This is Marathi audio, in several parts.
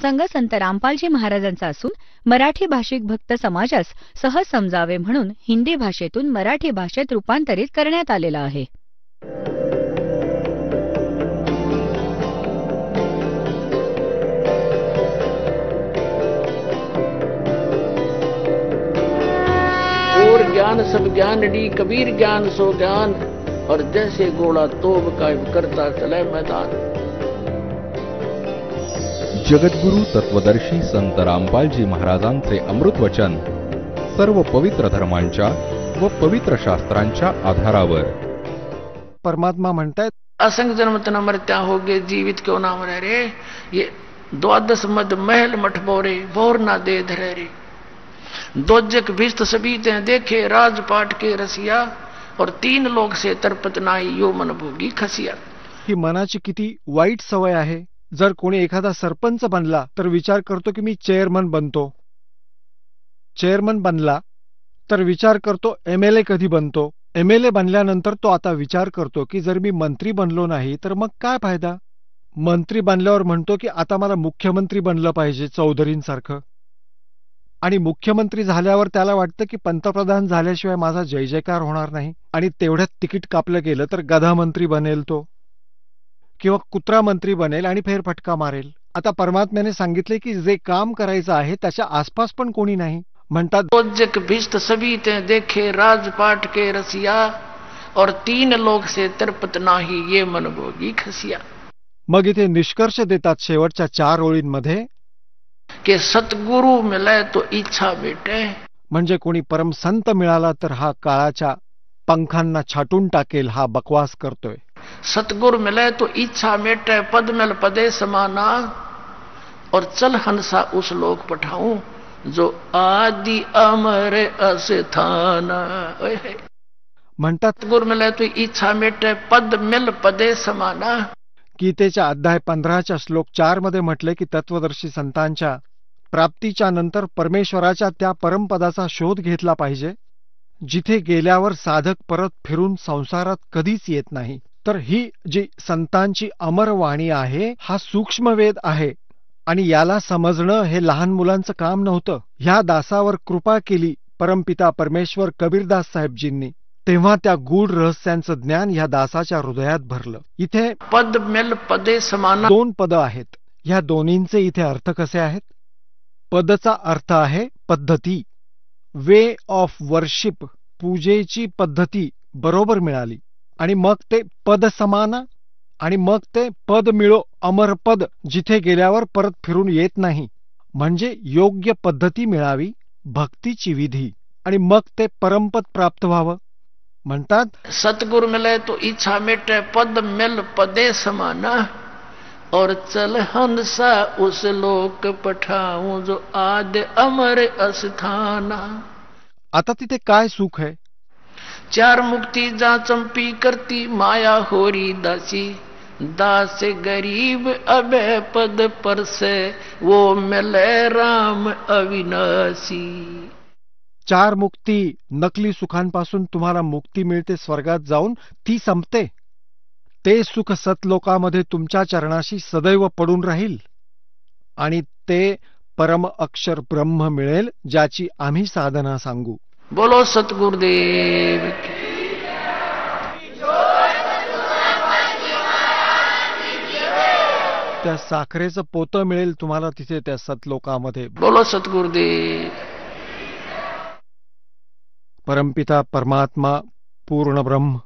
सत्संग संत रामपालजी महाराजांचा असून मराठी भाषिक भक्त समाजास सहज समजावे म्हणून हिंदी भाषेतून मराठी भाषेत रूपांतरित करण्यात आलेला आहे. और ज्ञान सब ज्ञान डी कबीर ज्ञान सो ज्ञान और जैसे घोड़ा तोब का करता चले मैदान. जगद्गुरु तत्वदर्शी संत रामपालजी महाराजांचे अमृत वचन सर्व पवित्र धर्मांच्या व पवित्र शास्त्रांच्या आधारावर. परमात्मा म्हणतायत, असंग जन्म तना मरत्या होगे जीवित क्यों ना मरे रे. ये द्वादश मद महल मठ बोरे बोर ना दे धरे रे. दोजक भिस्त सबीते देखे राजपाट के रसिया और तीन लोग से तरपत नाई यो मन भोगी खसिया. ही मनाची किती वाईट सवय आहे. जर कोणी एखादा सरपंच बनला तर विचार करतो की मी चेअरमन बनतो. चेअरमन बनला तर विचार करतो MLA कधी बनतो. MLA बनल्यानंतर तो आता विचार करतो की जर मी मंत्री बनलो नाही तर मग काय फायदा. मंत्री बनल्यावर म्हणतो की आता मला मुख्यमंत्री बनलं पाहिजे चौधरींसारखं. आणि मुख्यमंत्री झाल्यावर त्याला वाटतं की पंतप्रधान झाल्याशिवाय माझा जय जयकार होणार नाही आणि तेवढ्यात तिकीट कापलं गेलं तर गधा मंत्री बनेल तो, किंवा कुत्रा मंत्री बनेल आणि फेरफटका मारेल. आता परमात्म्याने सांगितले की जे काम करायचं आहे त्याच्या आसपास पण कोणी नाही. म्हणतात, दोजक भिस्त सबीते देखे राजपाट के रसिया और तीन लोग से तरपत नाही ये मन भोगी खसिया. मग इथे निष्कर्ष देतात शेवटच्या 4 ओळींमध्ये के सतगुरु मिले तो इच्छा बेटे. म्हणजे कोणी परमसंत मिळाला तर हा काळाच्या पंखांना छाटून टाकेल हा बकवास करतोय. सतगुरु मिले तो इच्छा मेटे पद मिल पदे समाना और चल हंसा उस लोक पठाऊं जो आदि अमर अस्थाना. म्हणतात, गुरु मिले तो इच्छा मेटे पद मिल पदे समाना. गीतेच्या अध्याय 15च्या श्लोक 4 मध्ये म्हटले की तत्वदर्शी संतांच्या प्राप्तीच्या नंतर परमेश्वराच्या त्या परमपदाचा शोध घेतला पाहिजे जिथे गेल्यावर साधक परत फिरून संसारात कधीच येत नाही. तर ही जी संतांची अमरवाणी आहे हा सूक्ष्मवेद आहे आणि याला समजणं हे लहान मुलांचं काम नव्हतं. ह्या दासावर कृपा केली परमपिता परमेश्वर कबीरदास साहेबजींनी, तेव्हा त्या गूढ रहस्यांचं ज्ञान ह्या दासाच्या हृदयात भरलं. इथे पद मिल पदे समाना 2 पद आहेत. ह्या दोन्हींचे इथे अर्थ कसे आहेत. पदचा अर्थ आहे पद्धती, वे ऑफ वर्शिप, पूजेची पद्धती बरोबर मिळाली आणि मग ते पद समाना आणि मग ते पद मिळो अमरपद जिथे गेल्यावर परत फिरून येत नाही. म्हणजे योग्य पद्धती मिळावी, भक्तीची विधी आणि मग ते परमपद प्राप्त व्हावं. म्हणतात, सतगुरु मिले तो इच्छा मेटे पद मिल पदे समाना और चल हंसा उस लोक पठाऊं जो आद्य अमर अस्थाना. आता तिथे काय सुख आहे. 4 मुक्ती जा चंपी करती माया होरी दासी. दास गरीब अभय पद पर से वो मिले राम अविनाशी. 4 मुक्ती नकली सुखांपासून तुम्हाला मुक्ती मिळते स्वर्गात जाऊन, ती संपते. ते सुख सतलोकामध्ये तुमच्या चरणाशी सदैव पडून राहील आणि ते परम अक्षर ब्रह्म मिळेल ज्याची आम्ही साधना सांगू. बोलो सतगुरुदेव. त्या साखरेचं पोतं मिळेल तुम्हाला तिथे त्या सतलोकामध्ये. बोलो सतगुरुदेव. परमपिता परमात्मा पूर्ण ब्रह्म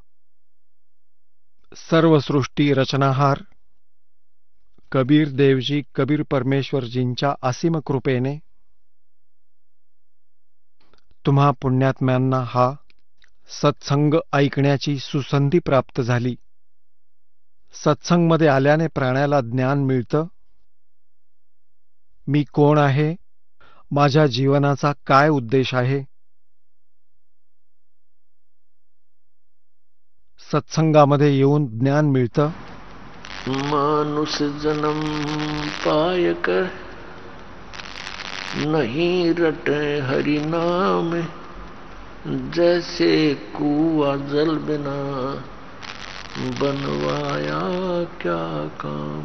सर्व सृष्टी रचनाहार कबीर देवजी कबीर परमेश्वरजींच्या असीम कृपेने तुम्हा पुण्यात्म्यांना हा सत्संग ऐकण्याची सुसंधी प्राप्त झाली. सत्संगमध्ये आल्याने प्राण्याला ज्ञान मिळतं. मी कोण आहे, माझ्या जीवनाचा काय उद्देश आहे. सत्संगामध्ये येऊन ज्ञान मिळतं. मानुष जन्म पाय कर नहीं रटे हरि नाम जैसे कुआ जल बिना बनवाया क्या काम.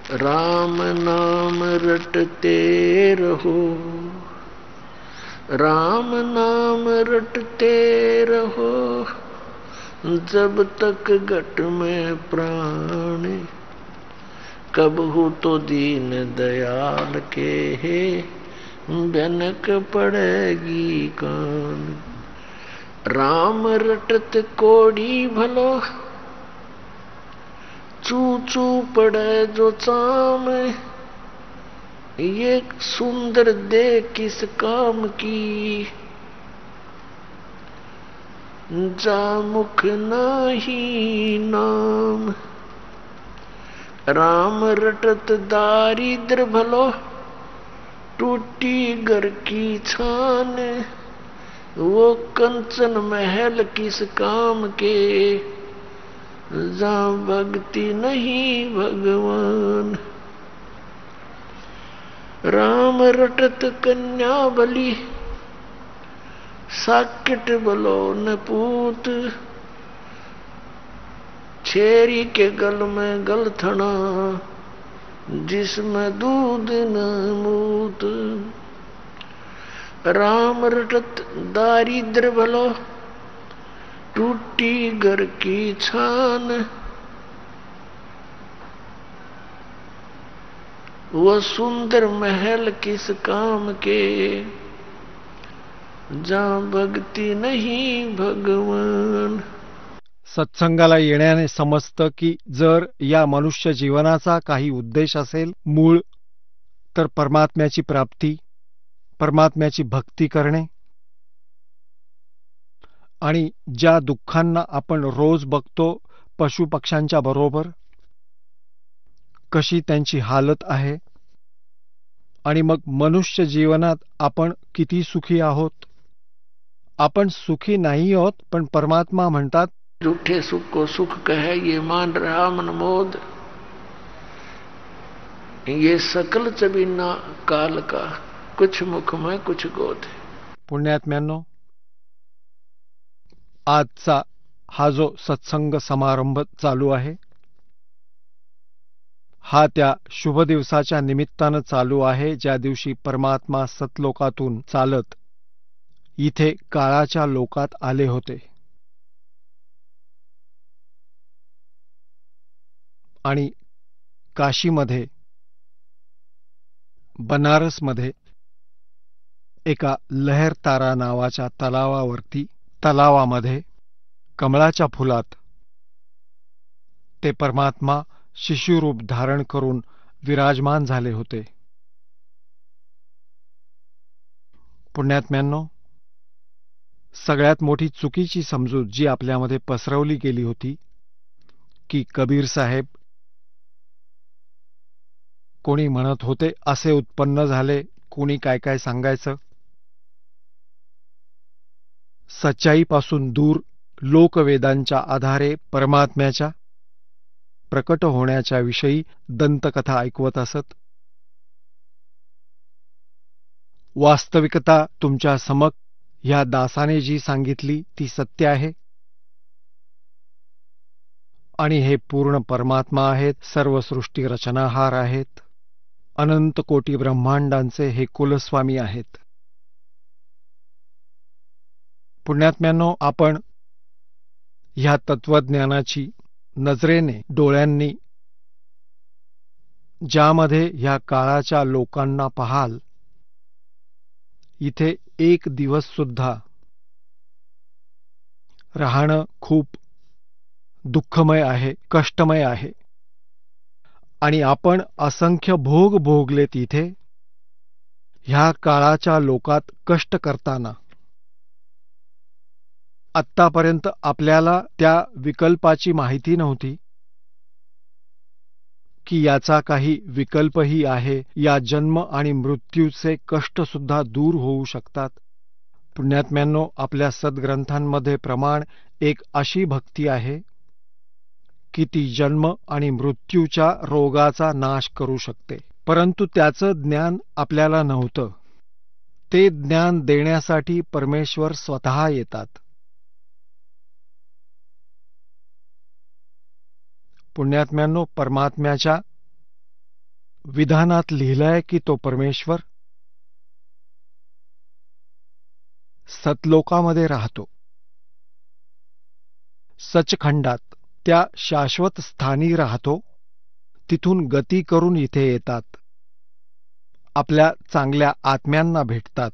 राम नाम रटते रहो, राम नाम रटते रहो, जब तक घट में प्राण, कब हो तो दीन दयाल के भनक पड़ेगी कान। राम रटत कोड़ी भलो, चू चू पड़े जो चाम, ये सुंदर दे किस काम की, जा मुख नाही नाम। राम रटत दारिद्र भलो, टूटी घर की छान, वो कंचन महल किस काम के, जहाँ भक्ति नहीं भगवान। राम रटत कन्या बलि, साकिट बलो न पूत, छेरी के गल में गलथना, जिसमें दूध न मूत। राम रटत दारिद्र भलो, टूटी घर की छान, वो सुंदर महल किस काम के, जहाँ भक्ती नहीं भगवान। सत्संगाला येण्याने समजतं की जर या मनुष्य जीवनाचा काही उद्देश असेल, मूळ, तर परमात्म्याची प्राप्ती, परमात्म्याची भक्ती करणे। आणि ज्या दुःखांना आपण रोज बघतो पशुपक्ष्यांच्या बरोबर, कशी त्यांची हालत आहे, आणि मग मनुष्य जीवनात आपण किती सुखी आहोत। आपण सुखी नाही आहोत, पण परमात्मा म्हणतात, झूठे सुख को सुख कहे ये मान रहा मन मोद, ये सकल चबीना काल का, कुछ मुख में कुछ गोद। पुण्यात्म्यांनो, आजचा हा जो सत्संग समारंभ चालू आहे, हा त्या शुभ दिवसाच्या निमित्तानं चालू आहे, ज्या दिवशी परमात्मा सतलोकातून चालत इथे काळाच्या लोकात आले होते। आणि काशीमध्ये, बनारसमध्ये एका लहरतारा नावाच्या तलावामध्ये कमळाच्या फुलात ते परमात्मा शिशुरूप धारण करून विराजमान झाले होते। पुण्यात्म्यांनो, सगळ्यात मोठी चुकीची समजूत जी आपल्यामध्ये पसरवली गेली होती की कबीर साहेब कोणी म्हणत होते असे उत्पन्न झाले, कोणी काय काय सांगायचं, सच्चाईपासून दूर लोकवेदांच्या आधारे परमात्म्याच्या प्रकट होण्याच्या विषयी दंतकथा ऐकवत असत। वास्तविकता तुमच्या समक्ष ह्या दासाने जी सांगितली ती सत्य आहे, आणि हे पूर्ण परमात्मा आहेत, सर्व सृष्टी रचनाहार आहेत, अनंत कोटी ब्रह्मांडांचे हे कुलस्वामी आहेत। पुण्यात्म्यांनो, आपण ह्या तत्वज्ञानाची नजरेने, डोळ्यांनी ज्यामध्ये ह्या काळाच्या लोकांना पाहाल, इथे एक दिवस सुद्धा राहणं खूप दुःखमय आहे, कष्टमय आहे, आणि आपण असंख्य भोग भोगले तिथे ह्या काळाच्या लोकात कष्ट करताना। आत्तापर्यंत आपल्याला त्या विकल्पाची माहिती नव्हती की याचा काही विकल्पही आहे, या जन्म आणि मृत्यूचे कष्ट सुद्धा दूर होऊ शकतात। पुण्यात्म्यांनो, आपल्या सद्ग्रंथांमध्ये प्रमाण एक अशी भक्ती आहे की ती जन्म आणि मृत्यूच्या रोगाचा नाश करू शकते, परंतु त्याचं ज्ञान आपल्याला नव्हतं। ते ज्ञान देण्यासाठी परमेश्वर स्वतः येतात। पुण्यात्म्यांनो, परमात्म्याच्या विधानात लिहिलंय की तो परमेश्वर सतलोकामध्ये राहतो, सचखंडात त्या शाश्वत स्थानी राहतो, तिथून गती करून इथे येतात, आपल्या चांगल्या आत्म्यांना भेटतात,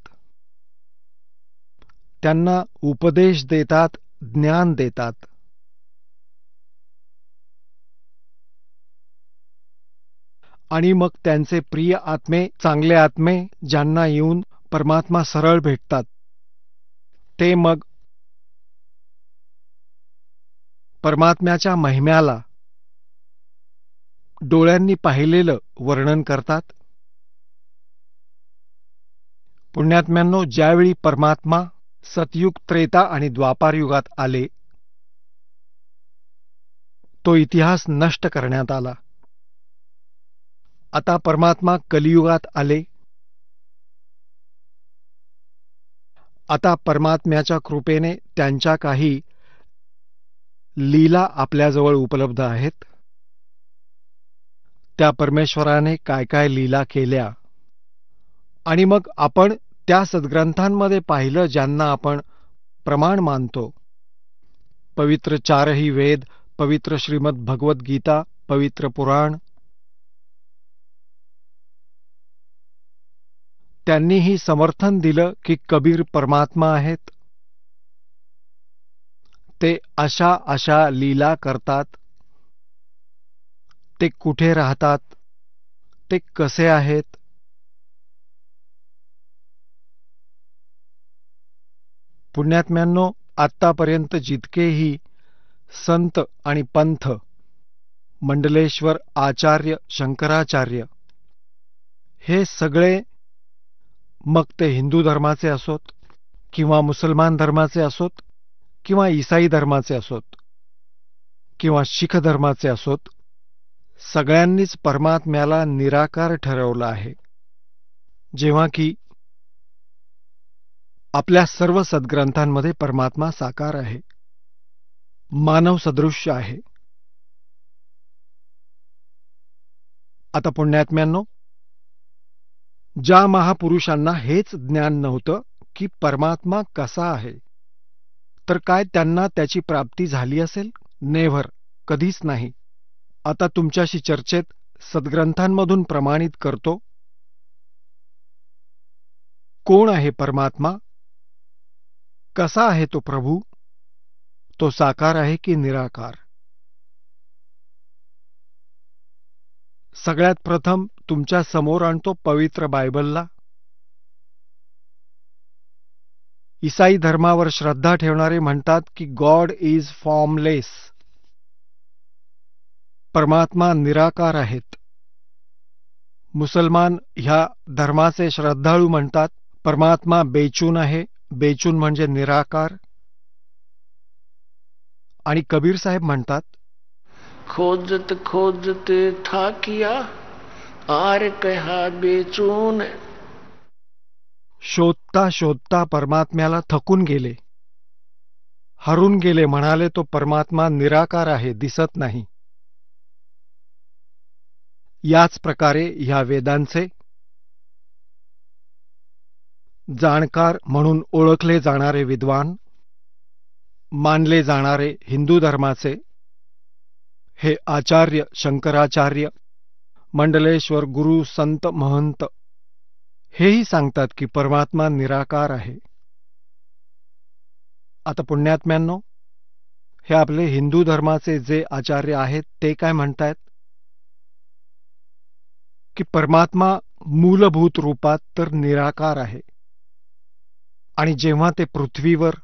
त्यांना उपदेश देतात, ज्ञान देतात. आणि मग त्यांचे प्रिय आत्मे, चांगले आत्मे ज्यांना येऊन परमात्मा सरळ भेटतात, ते मग परमात्म्याच्या महिम्याला डोळ्यांनी पाहिलेलं वर्णन करतात. पुण्यात्म्यांनो, ज्यावेळी परमात्मा सतयुग, त्रेता आणि द्वापार युगात आले, तो इतिहास नष्ट करण्यात आला. आता परमात्मा कलियुगात आले. आता परमात्म्याच्या कृपेने त्यांच्या काही लीला आपल्याजवळ उपलब्ध आहेत. त्या परमेश्वराने काय काय लीला केल्या, आणि मग आपण त्या सद्ग्रंथांमध्ये पाहिलं ज्यांना आपण प्रमाण मानतो. पवित्र चारही वेद, पवित्र श्रीमद भगवद्गीता, पवित्र पुराण, त्यांनीही समर्थन दिलं की कबीर परमात्मा आहेत. ते अशा अशा लीला करतात. ते कुठे राहतात, ते कसे आहेत, पुण्यात्म्यांनो, आत्तापर्यंत जितकेही संत आणि पंथ, मंडलेश्वर, आचार्य, शंकराचार्य, हे सगळे, मग ते हिंदू धर्माचे असोत किंवा मुसलमान धर्माचे असोत किंवा ईसाई धर्माचे असोत किंवा शीख धर्माचे असोत, सगळ्यांनीच परमात्म्याला निराकार ठरवलं आहे. जेव्हा की आपल्या सर्व सद्ग्रंथांमध्ये परमात्मा साकार आहे, मानव सदृश्य आहे. आता पुण्यात्म्यांनो, ज्या महापुरुषांना हेच ज्ञान नव्हतं की परमात्मा कसा आहे, तर काय त्यांना त्याची प्राप्ती झाली असेल? नेव्हर, कधीच नाही. आता तुमच्याशी चर्चेत सद्ग्रंथांमधून प्रमाणित करतो. कोण आहे परमात्मा? कसा आहे तो प्रभू? तो साकार आहे की निराकार? सगळ्यात प्रथम तुमच्या समोर आणतो पवित्र बायबलला. ईसाई धर्मावर श्रद्धा ठेवणारे म्हणतात की गॉड इज फॉर्मलेस, परमात्मा निराकार आहेत. मुसलमान ह्या धर्माचे श्रद्धाळू म्हणतात परमात्मा बेचून आहे, बेचून म्हणजे निराकार. आणि कबीर साहेब म्हणतात, खोजत खोजत थाकिया आर कहा बेचून. शोधता शोधता परमात्म्याला थकून गेले, हरून गेले, म्हणाले तो परमात्मा निराकार आहे, दिसत नाही. याच प्रकारे ह्या वेदांचे जाणकार म्हणून ओळखले जाणारे विद्वान, मानले जाणारे हिंदू धर्माचे हे आचार्य, शंकराचार्य, मंडलेश्वर, गुरु, संत, महंत, हेही सांगतात की परमात्मा निराकार आहे. आता पुण्यात्म्यांनो, हे आपले हिंदू धर्माचे जे आचार्य आहेत ते काय म्हणतायत की परमात्मा मूलभूत रूपात तर निराकार आहे, आणि जेव्हा ते पृथ्वीवर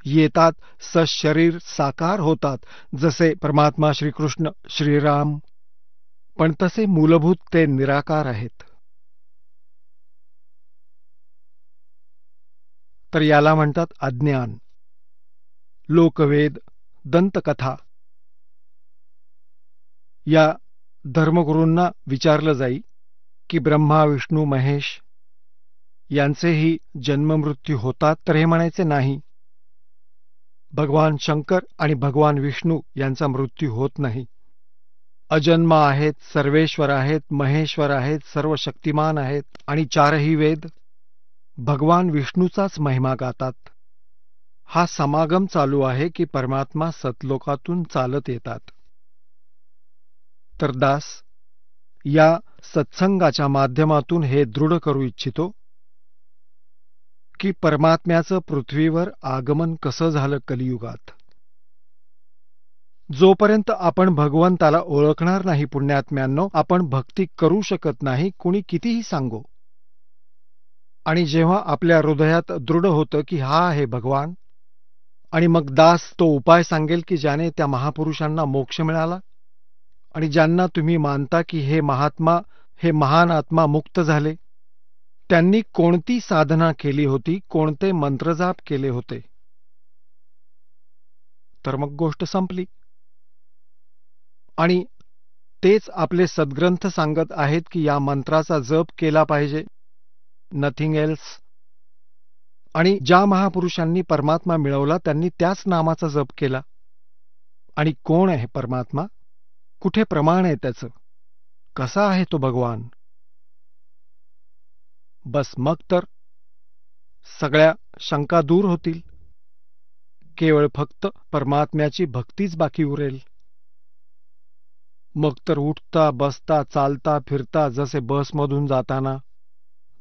येतात सशरीर साकार होतात, जसे परमात्मा श्रीकृष्ण, श्रीराम, पण तसे मूलभूत ते निराकार आहेत. तर याला म्हणतात अज्ञान. लोकवेद, दंतकथा या धर्मगुरूंना विचारलं जाई की ब्रह्मा, विष्णू, महेश यांचेही जन्ममृत्यू होतात, तर हे म्हणायचे नाही. भगवान शंकर आणि भगवान विष्णू यांचा मृत्यू होत नाही. अजन्म आहेत, सर्वेश्वर आहेत, महेश्वर आहेत, सर्व शक्तिमान आहेत आणि चारही वेद भगवान विष्णूचाच महिमा गातात. हा समागम चालू आहे की परमात्मा सतलोकातून चालत येतात. तर दास या सत्संगाच्या माध्यमातून हे दृढ करू इच्छितो की परमात्म्याचं पृथ्वीवर आगमन कसं झालं कलियुगात. जोपर्यंत आपण भगवंताला ओळखणार नाही पुण्यात्म्यांनो, आपण भक्ती करू शकत नाही, कुणी कितीही सांगो. आणि जेव्हा आपल्या हृदयात दृढ होतं की हा आहे भगवान, आणि मग दास तो उपाय सांगेल की ज्याने त्या महापुरुषांना मोक्ष मिळाला आणि ज्यांना तुम्ही मानता की हे महात्मा, हे महान आत्मा मुक्त झाले, त्यांनी कोणती साधना केली होती, कोणते मंत्रजाप केले होते, तर मग गोष्ट संपली. आणि तेच आपले सद्ग्रंथ सांगत आहेत की या मंत्राचा जप केला पाहिजे, नथिंग एल्स. आणि ज्या महापुरुषांनी परमात्मा मिळवला त्यांनी त्याच नामाचा जप केला. आणि कोण आहे परमात्मा, कुठे प्रमाण आहे त्याचं, कसा आहे तो भगवान? बस मग तर सगळ्या शंका दूर होतील. केवळ फक्त परमात्म्याची भक्तीच बाकी उरेल. मग तर उठता बसता चालता फिरता, जसे बसमधून जाताना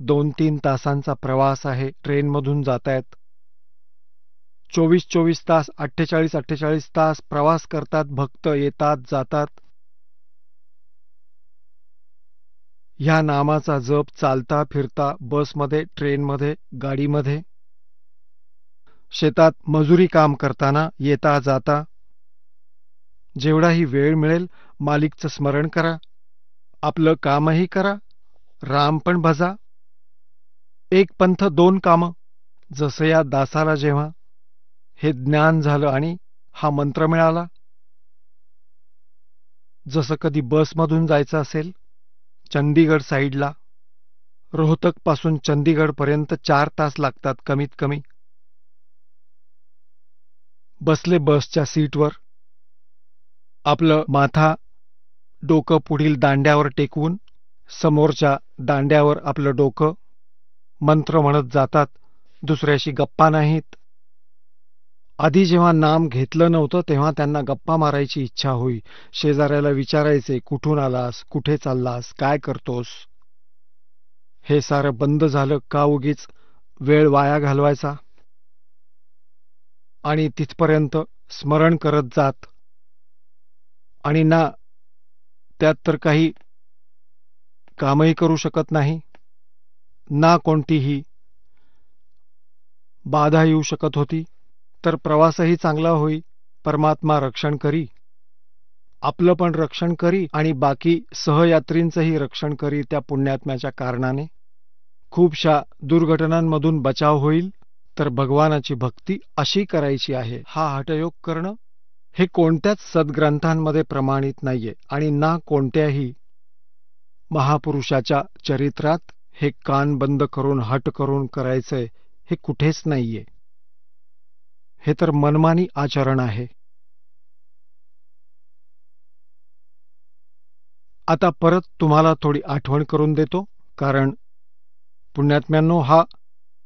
2-3 तासांचा प्रवास आहे, ट्रेनमधून जातायत, 24-24 तास 48-48 तास प्रवास करतात भक्त, येतात जातात. ह्या नामाचा जप चालता फिरता, बसमध्ये, ट्रेनमध्ये, गाडीमध्ये, शेतात मजुरी काम करताना, येता जाता, जेवढाही वेळ मिळेल मालिकचं स्मरण करा, आपलं कामही करा, राम पण भजा. एक पंथ दोन कामं. जसं या दासाला जेव्हा हे ज्ञान झालं आणि हा मंत्र मिळाला, जसं कधी बसमधून जायचं असेल चंदीगड साईडला, रोहतकपासून चंदीगडपर्यंत 4 तास लागतात कमीत कमी. बसले बसच्या सीटवर, आपलं माथा डोकं पुढील दांड्यावर टेकवून, समोरच्या दांड्यावर आपलं डोकं, मंत्र म्हणत जातात, दुसऱ्याशी गप्पा नाहीत. आधी जेव्हा नाम घेतलं नव्हतं तेव्हा त्यांना गप्पा मारायची इच्छा होई. शेजाऱ्याला विचारायचे, कुठून आलास, कुठे चाललास, काय करतोस. हे सारं बंद झालं का उगीच वेळ वाया घालवायचा. आणि तिथपर्यंत स्मरण करत जात. आणि ना त्यात तर काही कामही करू शकत नाही, ना कोणतीही बाधा येऊ शकत होती, तर प्रवासही चांगला होई. परमात्मा रक्षण करी, आपलं पण रक्षण करी आणि बाकी सहयात्रींचंही रक्षण करी. त्या पुण्यात्म्याच्या कारणाने खूपशा दुर्घटनांमधून बचाव होईल. तर भगवानाची भक्ती अशी करायची आहे. हा हठयोग करणं हे कोणत्याच सद्ग्रंथांमध्ये प्रमाणित नाहीये आणि ना कोणत्याही महापुरुषाच्या चरित्रात हे कान बंद करून हट करून करायचंय हे कुठेच नाहीये. हे तर मनमानी आचरण आहे. आता परत तुम्हाला थोडी आठवण करून देतो, कारण पुण्यात्म्यांनो, हा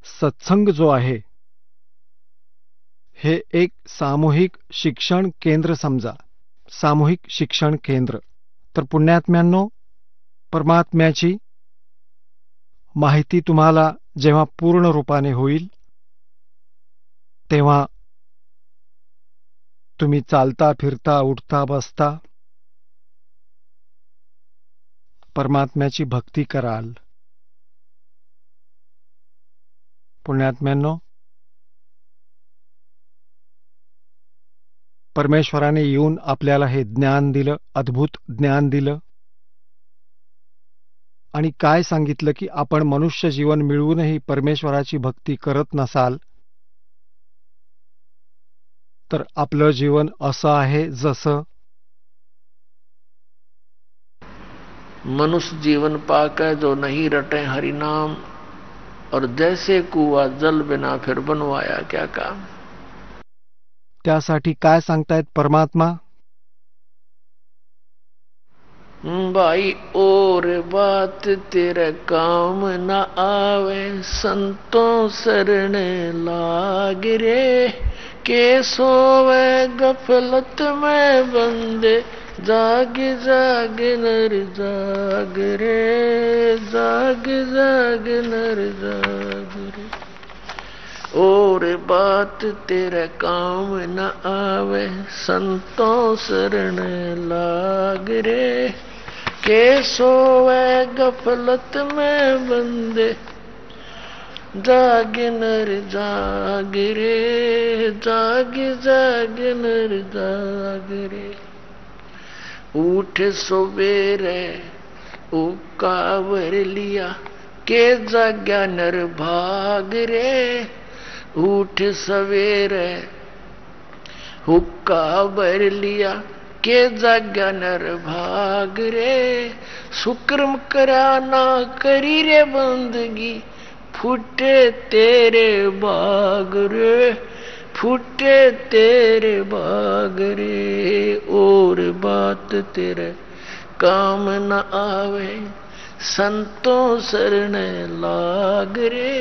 सत्संग जो आहे हे एक सामूहिक शिक्षण केंद्र समजा, सामूहिक शिक्षण केंद्र. तर पुण्यात्म्यांनो, परमात्म्याची माहिती तुम्हाला जेव्हा पूर्ण रूपाने होईल तेव्हा तुम्ही चालता फिरता उठता बसता परमात्म्याची भक्ती कराल. पुण्यात्म्यांनो, परमेश्वराने येऊन आपल्याला हे ज्ञान दिलं, अद्भुत ज्ञान दिलं. आणि काय सांगितलं की आपण मनुष्य जीवन मिळवूनही परमेश्वराची भक्ती करत नसाल तर आपलं जीवन असं आहे जसं मनुष्य जीवन पाकर जो नहीं रटे हरि नाम, और जैसे कुआ जल बिना फिर बनवाया क्या काम. त्यासाठी काय सांगतायत परमात्मा? भाई और बात तेरे काम न आवे, संतों शरण लाग रे। के सोवे गफलत में बंदे, जाग जाग नर जाग रे, जाग जाग नर जाग रे। और बात तेरे काम न आवे, संतों शरण लाग रे। के सोवे गफलत में बंदे, जाग नर जाग रे, जाग जाग नर जाग रे। उठ सवेरे उकावर लिया, के जाग्या नर भाग रे। उठ सवेरे हुक्का भर लिया, के जाग्या नर भाग रे। शुक्रम करा ना करी रे बंदगी, फूटे तेरे बाग रे, फूटे तेरे बाग रे। और बात तेरे काम न आवे, संतों शरण लाग रे।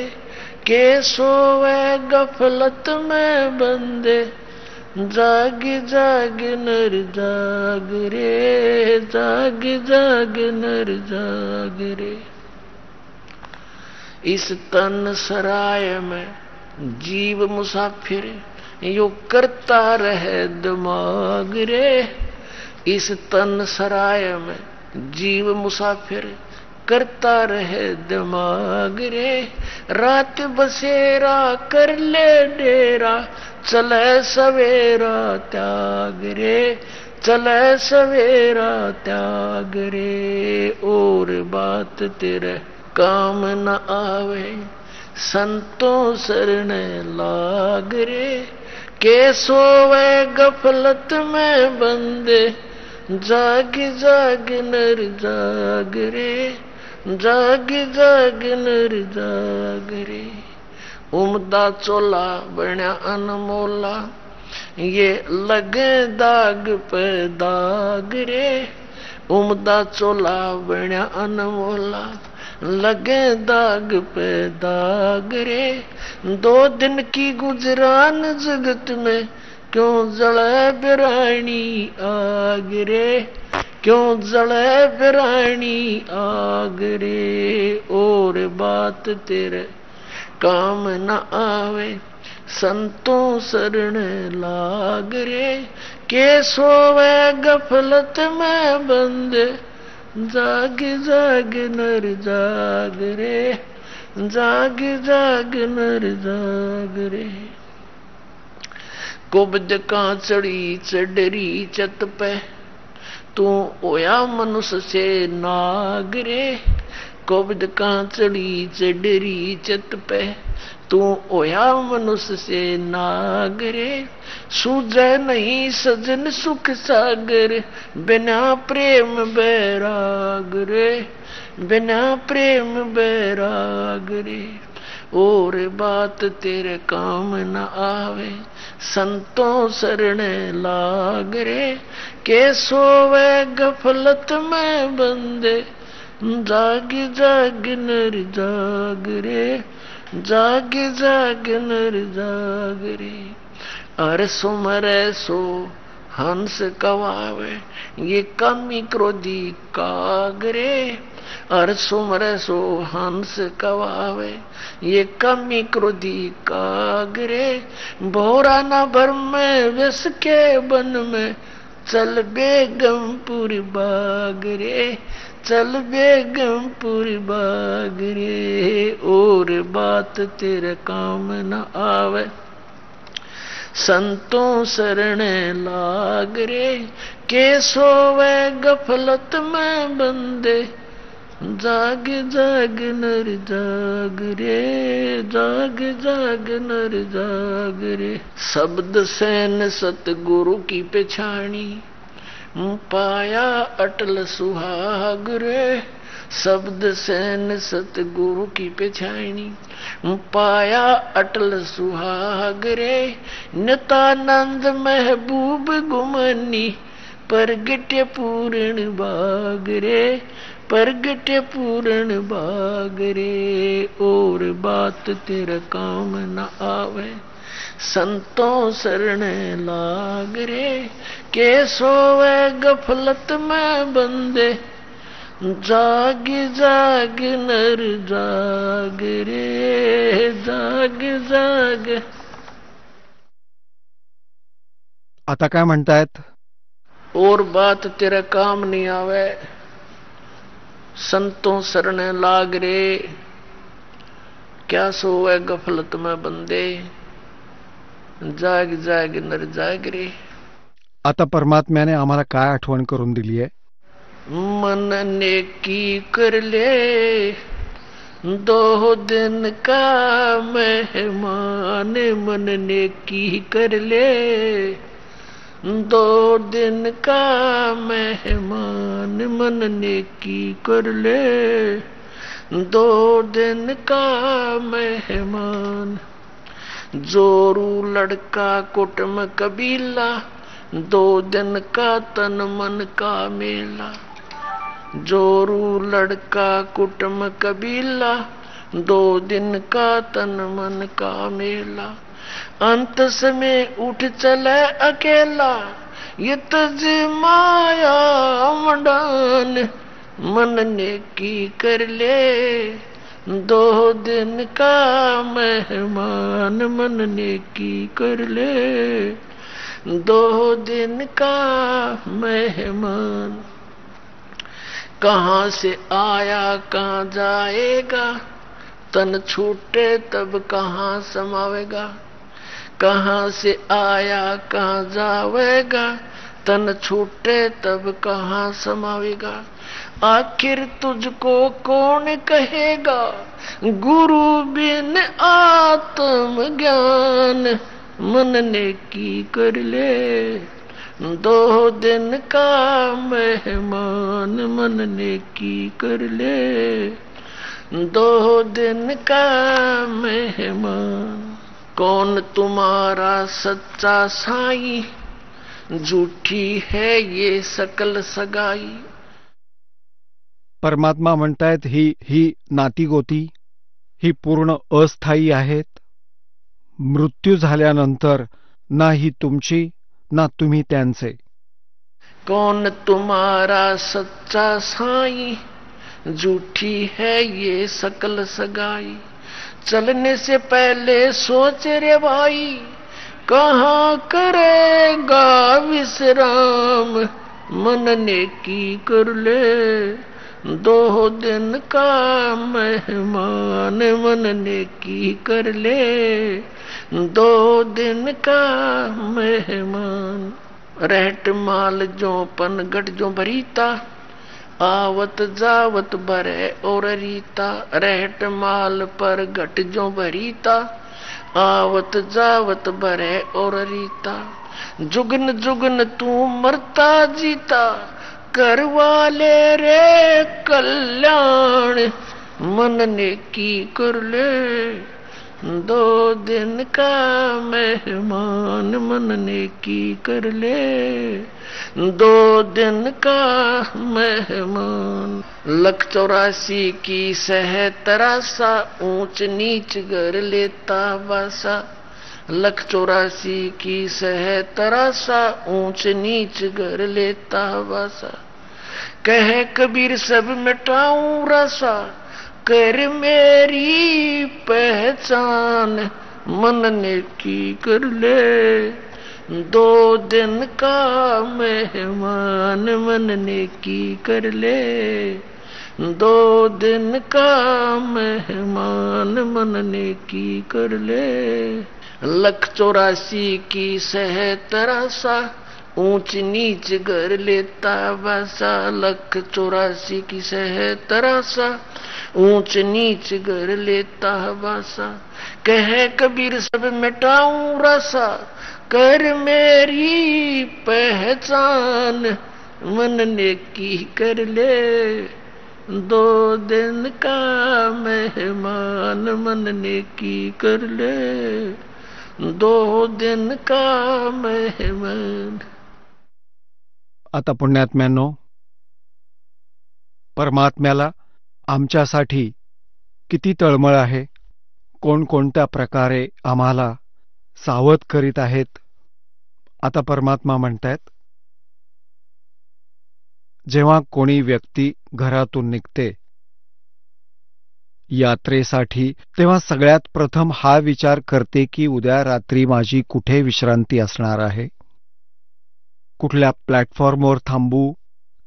के सोवे गफलत में बंदे, जाग जाग नर जाग रे, जाग जाग नर जाग रे। इस तन सराय में जीव मुसाफिर, यो करता रहे दिमाग रे। इस तन सराय में जीव मुसाफिर, करता रहे दिमाग रे। रात बसेरा कर ले डेरा, चले सवेरा त्याग रे, चले सवेरा त्याग रे। और बात तेरे काम न आवे, संतों शरण लाग रे। के सोवे गफलत में बंदे, जाग जाग नर जाग रे, जाग जाग नर जाग रे। उमदा चोला बण्या अनमोला, ये लगे दाग पे दाग रे। उमदा चोला बण्या अनमोला, लगे दाग पे दाग रे। 2 दिन की गुजरान जगत में, क्यों जले बिरानी आग रे, क्यों जले बिरानी आग रे। और बात तेरे काम न आवे, संतों शरण लाग रे। के सोवे गफलत में बंदे, जाग जाग नर जाग रे, जाग जाग नर जाग रे। कुब्ज का चढ़ी चढ़री चत पे, तू ओया मनुष्य से नाग रे। कुब्ज का चढ़ी चढ़री चत पे, तू ओया मनुष्य से नाग रे। सूझे नहीं सजन सुख सागर, बिना प्रेम बैराग रे, बिना प्रेम बैराग रे। और बात तेरे काम न आवे, संतों शरण लाग रे। के सोवे गफलत में बंदे, जाग जाग नर जाग रे, जाग जाग नर जाग रे। अर सुमरे सो हंस कवावे, ये कमी क्रोधी काग रे। अर सुमरे सो हंस कवावे, ये कमी क्रोधी काग रे। भोरा न भर में विष के बन में, चल बेगमपुर बाग रे, चल बेगमपुर बाग रे। और बात तेरे काम न आवे, संतों शरण लाग रे। के सोवे गफलत में बंदे, जाग जाग नर जाग रे, जाग जाग नर जाग रे। शब्द सैन सतगुरु की पेछानी, पाया अटल सुहाग रे। शब्द सैन सतगुरु की पेछानी, पाया अटल सुहाग रे। नितानंद महबूब गुमनी, प्रगटे पूर्ण भाग रे, प्रगटे पूर्ण भाग रे। और बात तेरा काम न आवे, संतों शरण लाग रे। के सोवे गफलत में बंदे, जाग जाग नर जाग रे, जाग जाग। आता काय म्हणतायत? और बात तेरा काम नहीं आवे, संतों शरण लाग रे। क्या सोवे गफलत में बंदे, जाग जाग नर जाग रे। आता परमात्म्याने आम्हाला काय आठवण करून दिली आहे? मन नेकी कर ले, 2 दिन का मेहमान। मन नेकी कर ले, 2 दिन का मेहमान। मन नेकी कर ले, 2 दिन का मेहमान। जोरू लड़का कुटुंब कबीला, 2 दिन का तन मन का मेला। जोरू लड़का कुटुंब कबीला, 2 दिन का तन मन का मेला। अंत समय उठ चले अकेला, ये तज माया मंडान। मन नेकी कर ले, 2 दिन का मेहमान। मन नेकी कर ले, 2 दिन का मेहमान। कहाँ से आया कहाँ जाएगा, तन छूटे तब कहाँ समावेगा। कहाँ से आया कहाँ जावेगा, तन छूटे तब कहाँ समावेगा। आखिर तुझको कौन कहेगा, गुरु बिन आत्म ज्ञान। मन नेकी कर ले, 2 दिन का मेहमान। मन नेकी कर ले, 2 दिन का मेहमान। कौन तुम्हारा सच्चा साईं, झूठी है ये सकल सगाई। परमात्मा म्हणतायत ही नाती गोती ही पूर्ण अस्थायी आहेत. मृत्यू झाल्यानंतर ना ही तुमची ना तुम्ही त्यांचे. कौन तुम्हारा सच्चा साईं, झूठी है ये सकल सगाई। चलने से पहले सोच रे भाई, कहाँ करेगा विश्राम। मन नेकी कर ले, 2 दिन का मेहमान। मन नेकी कर ले, 2 दिन का मेहमान। रहट माल जो पनगट जो भरीता, आवत जावत भरे और रीता। रहट माल पर घट जो भरीता, आवत जावत भरे और रीता। जुगन जुगन तू मरता जीता, करवाले रे कल्याण। मन नेकी कर ले, 2 दिन का मेहमान। मन नेकी कर ले, 2 दिन का मेहमान। 184 की सह तरासा, ऊंच नीच कर लेता वासा। 184 की सह तरासा, ऊंच नीच कर लेता वासा। कह कबीर सब मिटाऊं रसा, कर मेरी पहचान। मन नेकी कर ले, 2 दिन का मेहमान। मन नेकी कर ले, 2 दिन का मेहमान। मन नेकी कर ले। 184 की सह तरासा, ऊंच नीच कर लेता वासा। 184 की सह तरासा, ऊंच नीच कर लेता वासा। कह कबीर सब मिटाऊं रसा, कर मेरी पहचान। मन नेकी कर ले, 2 दिन का मेहमान। मन नेकी कर ले, 2 दिन का मेहमान। आता पुण्यात्म्यांनो, परमात्म्याला आमच्यासाठी किती तळमळ आहे, कोणकोणत्या प्रकारे आम्हाला सावध करीत आहेत. आता परमात्मा म्हणतायत, जेव्हा कोणी व्यक्ती घरातून निघते यात्रेसाठी, तेव्हा सगळ्यात प्रथम हा विचार करते की उद्या रात्री माझी कुठे विश्रांती असणार आहे, कुठल्या प्लॅटफॉर्मवर थांबू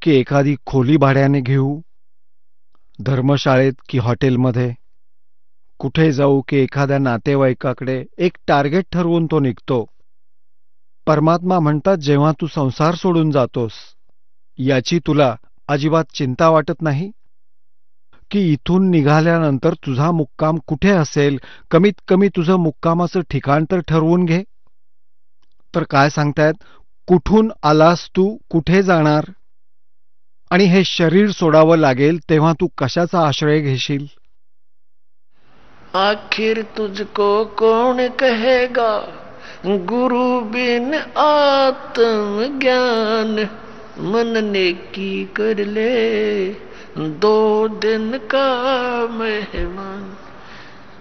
की एखादी खोली भाड्याने घेऊ, धर्मशाळेत की हॉटेलमध्ये, कुठे जाऊ की एखाद्या नातेवाईकाकडे, एक टार्गेट ठरवून तो निघतो. परमात्मा म्हणतात, जेव्हा तू संसार सोडून जातोस याची तुला अजिबात चिंता वाटत नाही की इथून निघाल्यानंतर तुझा मुक्काम कुठे असेल, कमीत कमी तुझं मुक्कामाचं ठिकाण तर ठरवून घे. तर काय सांगतायत, कुठून आलास तू, कुठे जाणार, आणि हे शरीर सोडावं लागेल तेव्हा तू कशाचा आश्रय घेशील. आखिर तुझको कौन कहेगा गुरु बिन आत्मज्ञान, मन नेकी कर ले 2 दिन का मेहमान,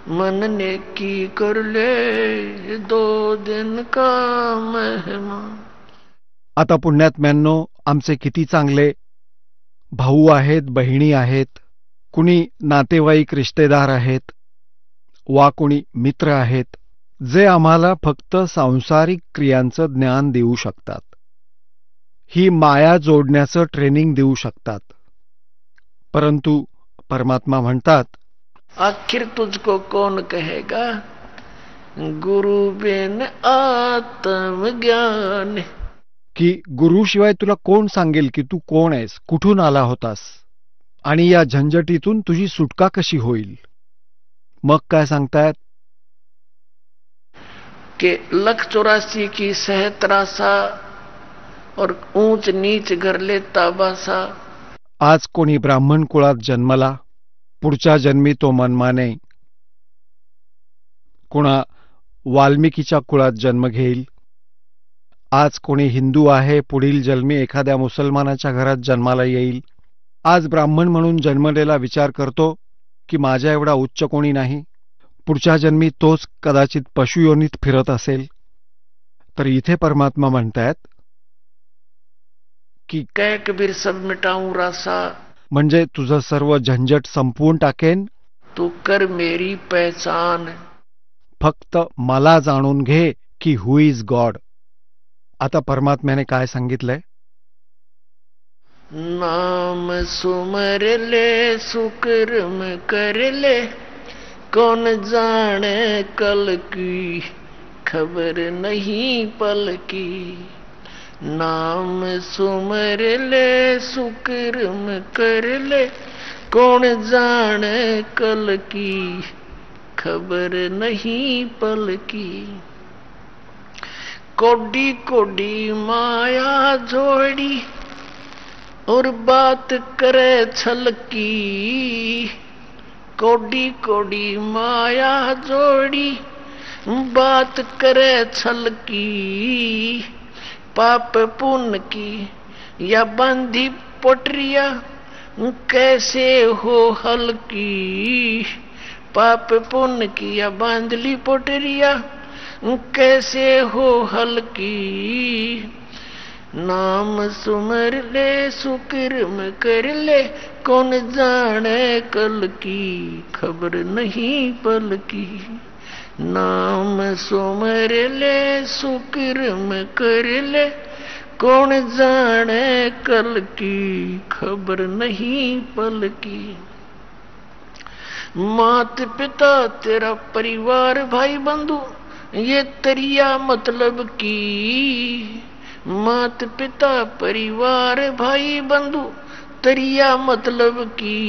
मन नेकी कर ले 2 दिन का मेहमान. आता पुण्यात्म्यांनो, आमचे किती चांगले भाऊ आहेत, बहिणी आहेत, कुणी नातेवाईक रिश्तेदार आहेत, वा कुणी मित्र आहेत, जे आम्हाला फक्त सांसारिक क्रियांचं ज्ञान देऊ शकतात, ही माया जोडण्याचं ट्रेनिंग देऊ शकतात. परंतु परमात्मा म्हणतात, आखिर तुझको कौन कहेगा गुरु बिन आत्मज्ञान, की गुरुशिवाय तुला कोण सांगेल की तू कोण आहेस, कुठून आला होतास, आणि या झंझटीतून तुझी सुटका कशी होईल. मग काय सांगतायत कि 1,84,000 की सहतरासा और ऊंच नीच घर लेता बासा. आज कोणी ब्राह्मण कुळात जन्मला, पुढच्या जन्मी तो मनमाने कोणा वाल्मिकीच्या कुळात जन्म घेईल. आज कोणी हिंदू आहे, पुढील जन्मी एखाद्या मुसलमानाच्या घरात जन्माला येईल. आज ब्राह्मण म्हणून जन्मलेला विचार करतो की माझ्या एवढा उच्च कोणी नाही, पुढच्या जन्मी तोच कदाचित पशुयोनीत फिरत असेल. तर इथे परमात्मा म्हणतायत की कह कबीर सब मिटाऊं रासा, म्हणजे तुझं सर्व झंझट संपवून टाकेन, तू कर मेरी पहचान. फक्त मला जाणून घे की हु इज गॉड. आता परमात्म्याने काय सांगितलंय, नाम सुमर ले सुकर्म कर ले, कौन जाने कल की खबर नहीं पल की. नाम सुमर ले सुकर्म कर ले, कौन जाने कल की खबर नहीं पल की. कोडी कोडी माया जोड़ी और बात करे छल की. कोडी कोडी माया जोड़ी बात करे छल की. पाप पुण्य की या बंधी पोटरिया कैसे हो हल्की. पाप पुण्य की या बांधली पोटरिया कैसे हो हल्की. नाम सुमर ले सुकर्म कर ले, कौन जाने कल की खबर नहीं पल की. नाम सुमर ले सुकर्म कर ले, कौन जाने कल की खबर नहीं पल की. मात पिता तेरा परिवार भाई बंधु ये तरिया मतलब की. मात पिता परिवार भाई बंधु तरिया मतलब की.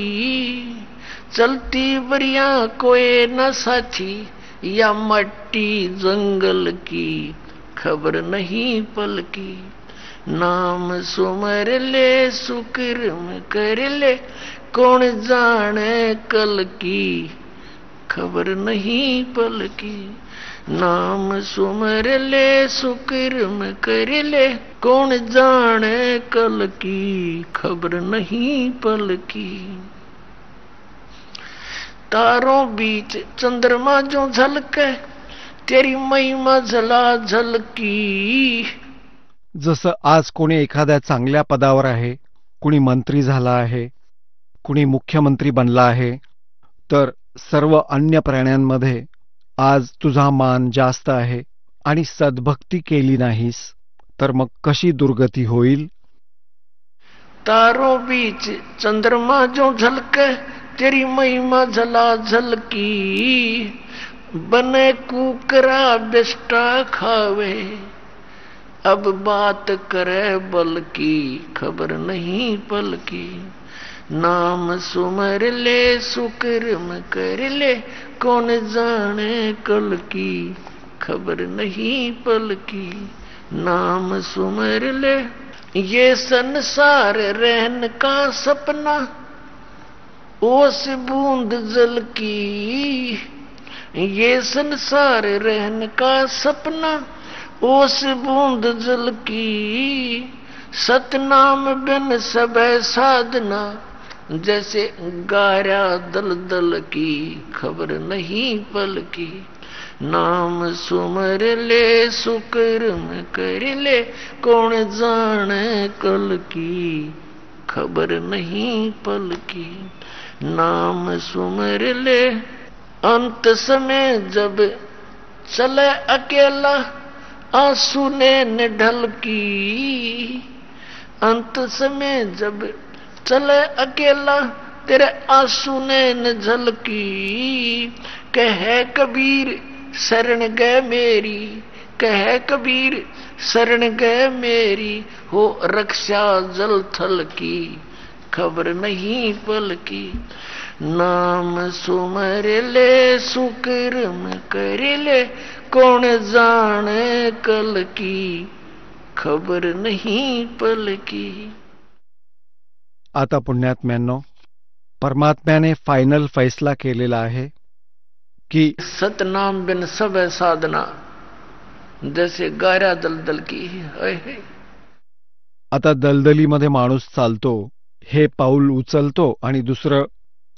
चलती बरिया कोई न साथी या मट्टी जंगल की खबर नहीं पल की. नाम सुमर ले सुकर्म कर ले, कौन जाने कल की खबर नहीं पल की. नाम सुमर ले सुकर्म कर ले, कौन जाने कल की खबर नहीं पल की। तारों बीच चंद्रमा जो झलके, तेरी महिमा झला झलकी। जसं आज कोणी एखाद्या चांगल्या पदावर आहे, कुणी मंत्री झाला आहे, कुणी मुख्यमंत्री बनला आहे, तर सर्व अन्य प्राण्यांमध्ये आज तुझा मान जास्त आहे आणि सद्भक्ती केली नाहीस तर मग कशी दुर्गती होईल? तारों बीच चंद्रमा जो झलके, तेरी महिमा झला झलकी। बने कुकरा बिष्टा खावे, अब बात करे बल की खबर नहीं पल की। नाम सुमर ले सुकर्म कर ले, कौन जाने कल की खबर नहीं पल की। नाम सुमर ले, ये संसार रहन का सपना, ओस बूंद जल की। ये संसार रहन का सपना, ओस बूंद जल की। सतनाम बिन सब साधना, जैसे गारा दल दल की खबर नहीं पल की। नाम सुमर ले सुकर्म कर ले, कौन जाने कल की खबर नहीं पल की। नाम सुमर ले, अंत समय जब चले अकेला, आंसू ने ढल की। अंत समय जब चले अकेला, तेरे आंसू ने झलकी। कहे कबीर शरण गए मेरी, कहे कबीर शरण गए मेरी। हो रक्षा जल थल की खबर नहीं पल की। नाम सुमर ले सुकर्म कर ले, कौन जाने कल की खबर नहीं पल की। आता पुण्यात्म्यांनो, परमात्म्याने फायनल फैसला केलेला आहे की सतनाम बिन सब साधना, जैसे गारा दलदल की। आता दलदलीमध्ये माणूस चालतो, हे पाऊल उचलतो आणि दुसरं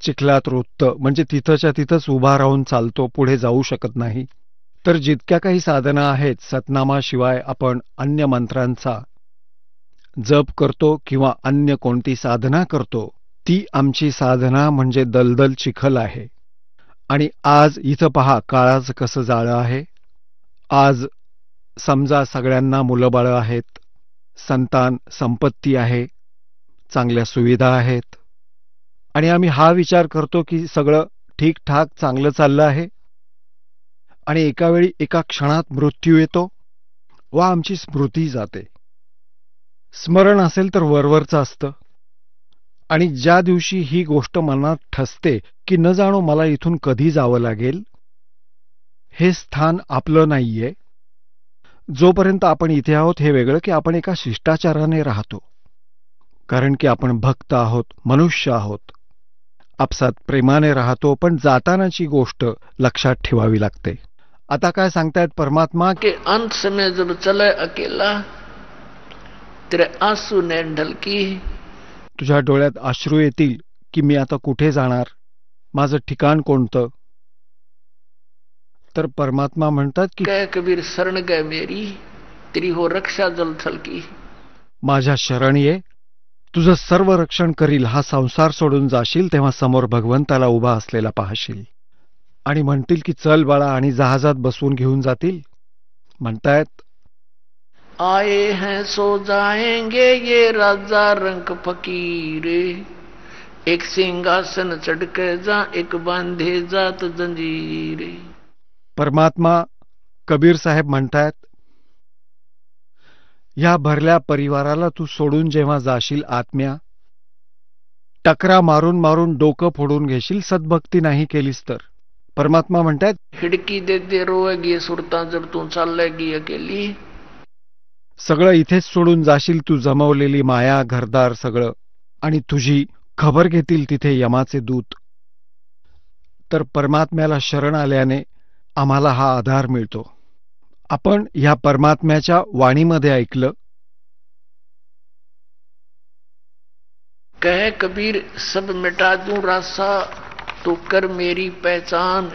चिखलात रुततं, म्हणजे तिथंच्या तिथंच उभा राहून चालतो, पुढे जाऊ शकत नाही। तर जितक्या काही साधना आहेत, सतनामाशिवाय आपण अन्य मंत्रांचा जप करतो किंवा अन्य कोणती साधना करतो, ती आमची साधना म्हणजे दलदल चिखल आहे। आणि आज इथं पहा काळाचं कसं जाळं आहे। आज समजा सगळ्यांना मुलंबाळं आहेत, संतान संपत्ती आहे, चांगल्या सुविधा आहेत, आणि आम्ही हा विचार करतो की सगळं ठीकठाक चांगलं चाललं आहे, आणि एकावेळी एका क्षणात मृत्यू येतो वा आमची स्मृती जाते। स्मरण असेल तर वरवरचं असतं, आणि ज्या दिवशी ही गोष्ट मनात ठसते की न जाणो मला इथून कधी जावं लागेल, हे स्थान आपलं नाहीये। जोपर्यंत आपण इथे आहोत हे वेगळं की आपण एका शिष्टाचाराने राहतो, कारण की आपण भक्त आहोत, मनुष्य आहोत, आपसात प्रेमाने राहतो, पण जातानाची गोष्ट लक्षात ठेवावी लागते। आता काय सांगतायत परमात्मा के अंत समय जब चले अकेला, तेरे आंसू ने ढलकी। तुझ्या डोळ्यात अश्रू येतील की मी आता कुठे जाणार, माझं ठिकाण कोणतं? तर परमात्मा म्हणतात की कह कबीर शरण गए मेरी, तेरी हो रक्षा जल थल की। माझ्या शरण ये, तुझं सर्व रक्षण करील। हा संसार सोडून जाशील तेव्हा समोर भगवंताला उभा असलेला पाहशील, आणि म्हणतील की चल बाळा, आणि जहाजात बसवून घेऊन जातील। म्हणतायत आए हैं सो जाएंगे ये राजा रंग फकीर, एक सिंहासन चढ़के जा एक बांधे जात जंजीर। परमात्मा कबीर साहेब म्हणतायत, या भरल्या परिवाराला तू सोडून जेव्हा जाशील आत्म्या, टकरा मारून मारून डोकं फोडून घेशील सद्भक्ती नाही केलीस तर। परमात्मा म्हणतायत खिड़की दे दे रोएगी सुरता जब तू चालेगी अकेली। सगळं इथेच सोडून जाशील तू, जमवलेली माया घरदार सगळं, आणि तुझी खबर घेतील तिथे यमाचे दूत। तर परमात्म्याला शरण आल्याने आम्हाला हा आधार मिळतो. आपण ह्या परमात्म्याच्या वाणीमध्ये ऐकलं, कहे कबीर सब मिटा दूं रासा तो कर मेरी पहचान.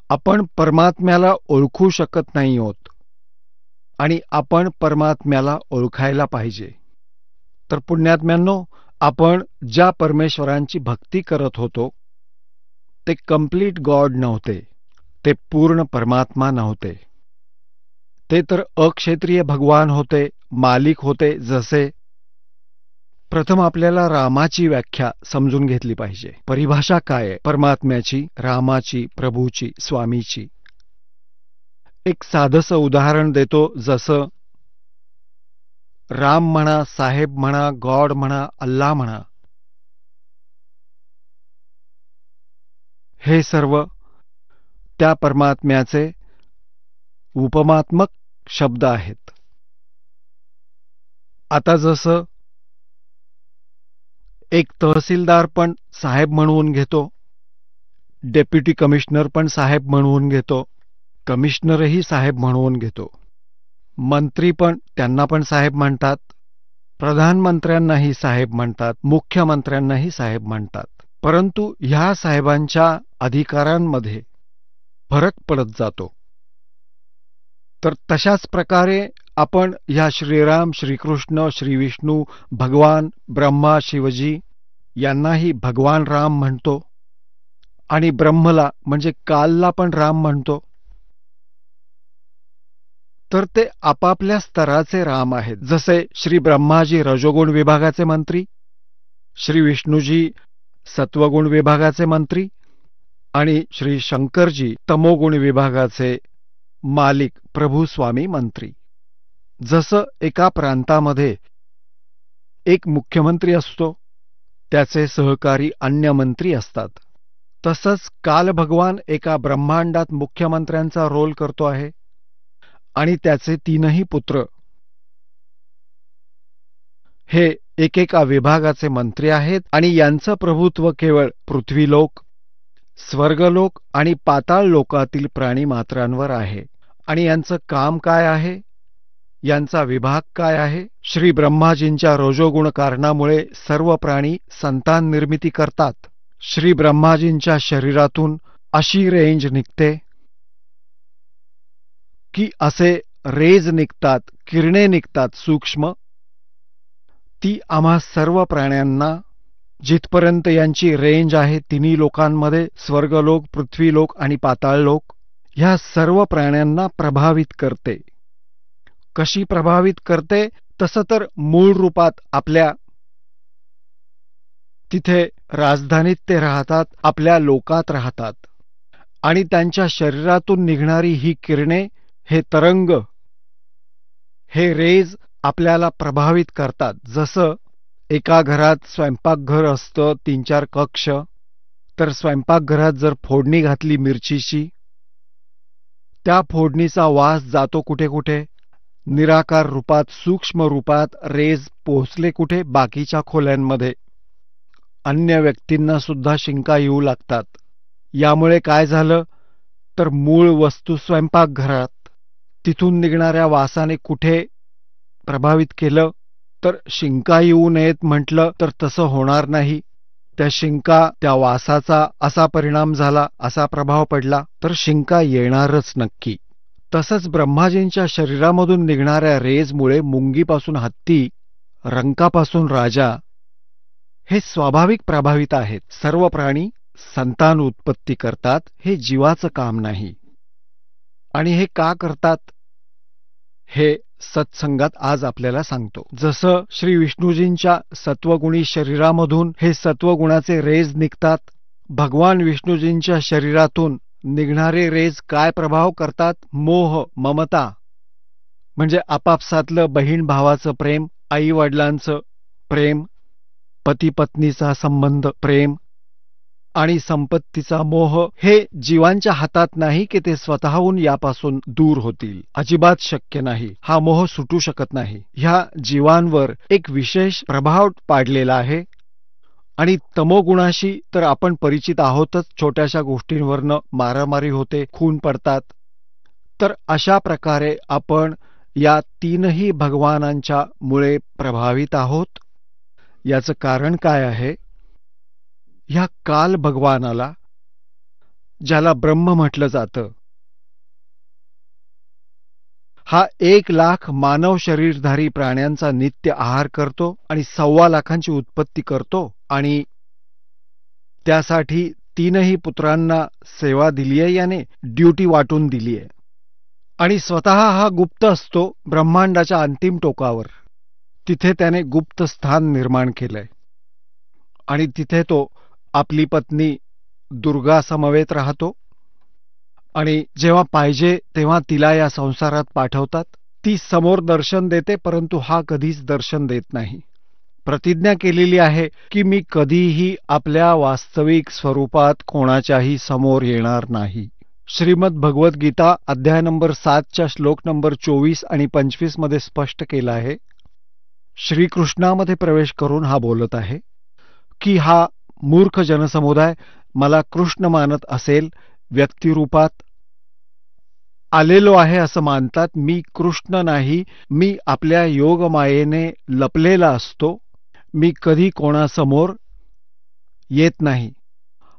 आपण परमात्म्याला ओळखू शकत नाही आहोत आणि आपण परमात्म्याला ओळखायला पाहिजे. तर पुण्यात्म्यांनो, आपण ज्या परमेश्वरांची भक्ती करत होतो ते कंप्लीट गॉड नव्हते, ते पूर्ण परमात्मा नव्हते. ते तर अक्षेत्रीय भगवान होते, मालिक होते. जसे प्रथम आपल्याला रामाची व्याख्या समजून घेतली पाहिजे. परिभाषा काय आहे परमात्म्याची, रामाची, प्रभूची, स्वामीची? एक साधंसं उदाहरण देतो. जसं राम म्हणा, साहेब म्हणा, गॉड म्हणा, अल्लाह म्हणा, हे सर्व त्या परमात्म्याचे उपमात्मक शब्द आहेत. आता जसं एक तहसीलदार पण साहेब म्हणून घेतो, डेप्युटी कमिशनर पण साहेब म्हणून घेतो, कमिशनरही साहेब म्हणून घेतो, मंत्री पण त्यांना पण साहेब म्हणतात, प्रधानमंत्र्यांनाही साहेब म्हणतात, मुख्यमंत्र्यांनाही साहेब म्हणतात. परंतु ह्या साहेबांच्या अधिकारांमध्ये फरक पडत जातो. तर तशाच प्रकारे आपण ह्या श्रीराम, श्रीकृष्ण, श्रीविष्णू, भगवान ब्रह्मा, शिवजी यांनाही भगवान राम म्हणतो आणि ब्रह्मला म्हणजे कालला पण राम म्हणतो. तर ते आपापल्या स्तराचे राम आहेत. जसे श्री ब्रह्माजी रजोगुण विभागाचे मंत्री, श्री विष्णूजी सत्वगुण विभागाचे मंत्री आणि श्री शंकरजी तमोगुण विभागाचे मालिक प्रभू स्वामी मंत्री. जसं एका प्रांतामध्ये एक मुख्यमंत्री असतो, त्याचे सहकारी अन्य मंत्री असतात, तसंच काल भगवान एका ब्रह्मांडात मुख्यमंत्र्यांचा रोल करतो आहे आणि त्याचे तीनही पुत्र हे एकेका विभागाचे मंत्री आहेत आणि यांचं प्रभुत्व केवळ पृथ्वीलोक, स्वर्गलोक आणि पाताळ लोकातील प्राणी मात्रांवर आहे. आणि यांचं काम काय आहे, यांचा विभाग काय आहे? श्री ब्रह्माजींच्या रजोगुण कारणामुळे सर्व प्राणी संतान निर्मिती करतात. श्री ब्रह्माजींच्या शरीरातून अशी रेंज निघते की असे रेज निघतात, किरणे निघतात सूक्ष्म, ती आम्हा सर्व प्राण्यांना, जिथपर्यंत यांची रेंज आहे तिन्ही लोकांमध्ये, स्वर्गलोक, पृथ्वीलोक आणि पाताळलोक, ह्या सर्व प्राण्यांना प्रभावित करते. कशी प्रभावित करते? तसं तर मूळ रूपात आपल्या तिथे राजधानीत ते राहतात, आपल्या लोकात राहतात आणि त्यांच्या शरीरातून निघणारी ही किरणे, हे तरंग, हे रेज आपल्याला प्रभावित करतात. जसं एका घरात स्वयंपाकघर असतं, 3-4 कक्ष, तर स्वयंपाकघरात जर फोडणी घातली मिरचीची, त्या फोडणीचा वास जातो कुठे कुठे, निराकार रूपात, सूक्ष्म रूपात रेज पोहोचले कुठे, बाकीच्या खोल्यांमध्ये. अन्य व्यक्तींना सुद्धा शिंका येऊ लागतात. यामुळे काय झालं तर मूळ वस्तू स्वयंपाकघरात, तिथून निघणाऱ्या वासाने कुठे प्रभावित केलं, तर शिंका येऊ नयेत म्हटलं तर तसं होणार नाही. त्या शिंका, त्या वासाचा असा परिणाम झाला, असा प्रभाव पडला, तर शिंका येणारच नक्की. तसंच ब्रह्माजींच्या शरीरामधून निघणाऱ्या रेजमुळे मुंगीपासून हत्ती, रंकापासून राजा, हे स्वाभाविक प्रभावित आहेत. सर्व प्राणी संतान उत्पत्ती करतात, हे जीवाचं काम नाही. आणि हे का करतात हे सत्संगात आज आपल्याला सांगतो. जसं श्री विष्णूजींच्या सत्वगुणी शरीरामधून हे सत्वगुणाचे रेज निघतात, भगवान विष्णूजींच्या शरीरातून निघणारे रेज काय प्रभाव करतात? मोह, ममता, म्हणजे आपापसातलं बहीण भावाचं प्रेम, आई वडिलांचं प्रेम, पती पत्नीचा संबंध, प्रेम आणि संपत्तीचा मोह, हे जीवांच्या हातात नाही की ते स्वतःहून यापासून दूर होतील. अजिबात शक्य नाही. हा मोह सुटू शकत नाही. ह्या जीवांवर एक विशेष प्रभाव पाडलेला आहे आणि तमोगुणाशी तर आपण परिचित आहोतच. छोट्याशा गोष्टींवरनं मारामारी होते, खून पडतात. तर अशा प्रकारे आपण या तीनही भगवानांच्या मुळे प्रभावित आहोत. याचं कारण काय आहे? ह्या काल भगवानाला, ज्याला ब्रह्म म्हटलं जातं, हा 1,00,000 मानव शरीरधारी प्राण्यांचा नित्य आहार करतो आणि 1,25,00,000ची उत्पत्ती करतो आणि त्यासाठी तीनही पुत्रांना सेवा दिलीये, याने ड्युटी वाटून दिलीये. आणि स्वतः हा गुप्त असतो ब्रह्मांडाच्या अंतिम टोकावर. तिथे त्याने गुप्त स्थान निर्माण केलंय आणि तिथे तो आपली पत्नी दुर्गा समवेत राहतो. आणि जेव्हा पाहिजे तेव्हा तिला या संसारात पाठवतात. ती समोर दर्शन देते, परंतु हा कधीच दर्शन देत नाही. प्रतिज्ञा केलेली आहे की मी कधीही आपल्या वास्तविक स्वरूपात कोणाच्याही समोर येणार नाही. श्रीमद भगवद्गीता अध्याय नंबर 7च्या श्लोक नंबर 24 आणि 25 मध्ये स्पष्ट केलं आहे. श्रीकृष्णामध्ये प्रवेश करून हा बोलत आहे की हा मूर्ख जनसमुदाय मला कृष्ण मानत असेल, व्यक्तिरूपात आलेलो आहे असं मानतात. मी कृष्ण नाही, मी आपल्या योगमायेने लपलेला असतो. मी कधी कोणासमोर येत नाही.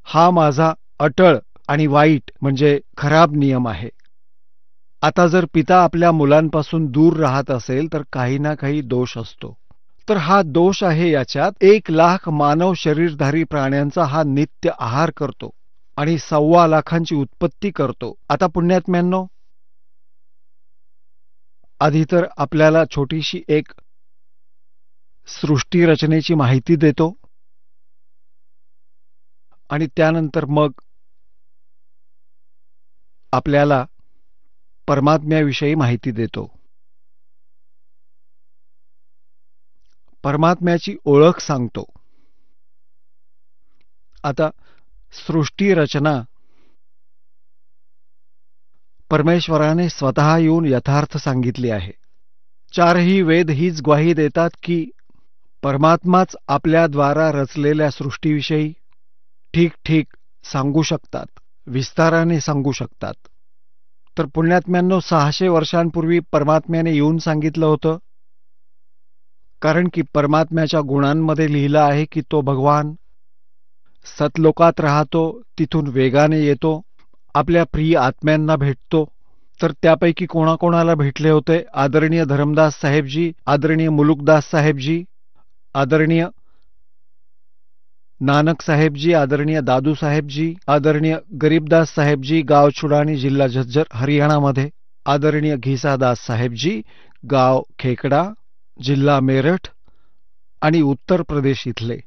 हा माझा अटळ आणि वाईट म्हणजे खराब नियम आहे. आता जर पिता आपल्या मुलांपासून दूर राहत असेल तर काही ना काही दोष असतो. तर हा दोष आहे याच्यात. 1,00,000 मानव शरीरधारी प्राण्यांचा हा नित्य आहार करतो आणि 1,25,00,000ची उत्पत्ती करतो. आता पुण्यात्म्यांनो, आधी तर आपल्याला छोटीशी एक सृष्टी रचनेची माहिती देतो आणि त्यानंतर मग आपल्याला परमात्म्याविषयी माहिती देतो. परमात्म्याची ओळख सांगतो. आता सृष्टी रचना परमेश्वराने स्वतः येऊन यथार्थ सांगितली आहे. चारही वेद हीच ग्वाही देतात की परमात्माच आपल्याद्वारा रचलेल्या सृष्टीविषयी ठीक ठीक सांगू शकतात, विस्ताराने सांगू शकतात. तर पुण्यात्म्यांनो, 600 वर्षांपूर्वी परमात्म्याने येऊन सांगितलं होतं, कारण की परमात्म्याच्या गुणांमध्ये लिहिलं आहे की तो भगवान सतलोकात राहतो, तिथून वेगाने येतो, आपल्या प्रिय आत्म्यांना भेटतो. तर त्यापैकी कोणाकोणाला भेटले होते? आदरणीय धरमदास साहेबजी, आदरणीय मुलुकदास साहेबजी, आदरणीय नानक साहेबजी, आदरणीय दादू साहेबजी, आदरणीय गरीबदास साहेबजी, गाव छुडाणी, जिल्हा झज्जर, हरियाणामध्ये, आदरणीय घिसादास साहेबजी, गाव खेकडा, जिल्हा मेरठ आणि उत्तर प्रदेश इथले.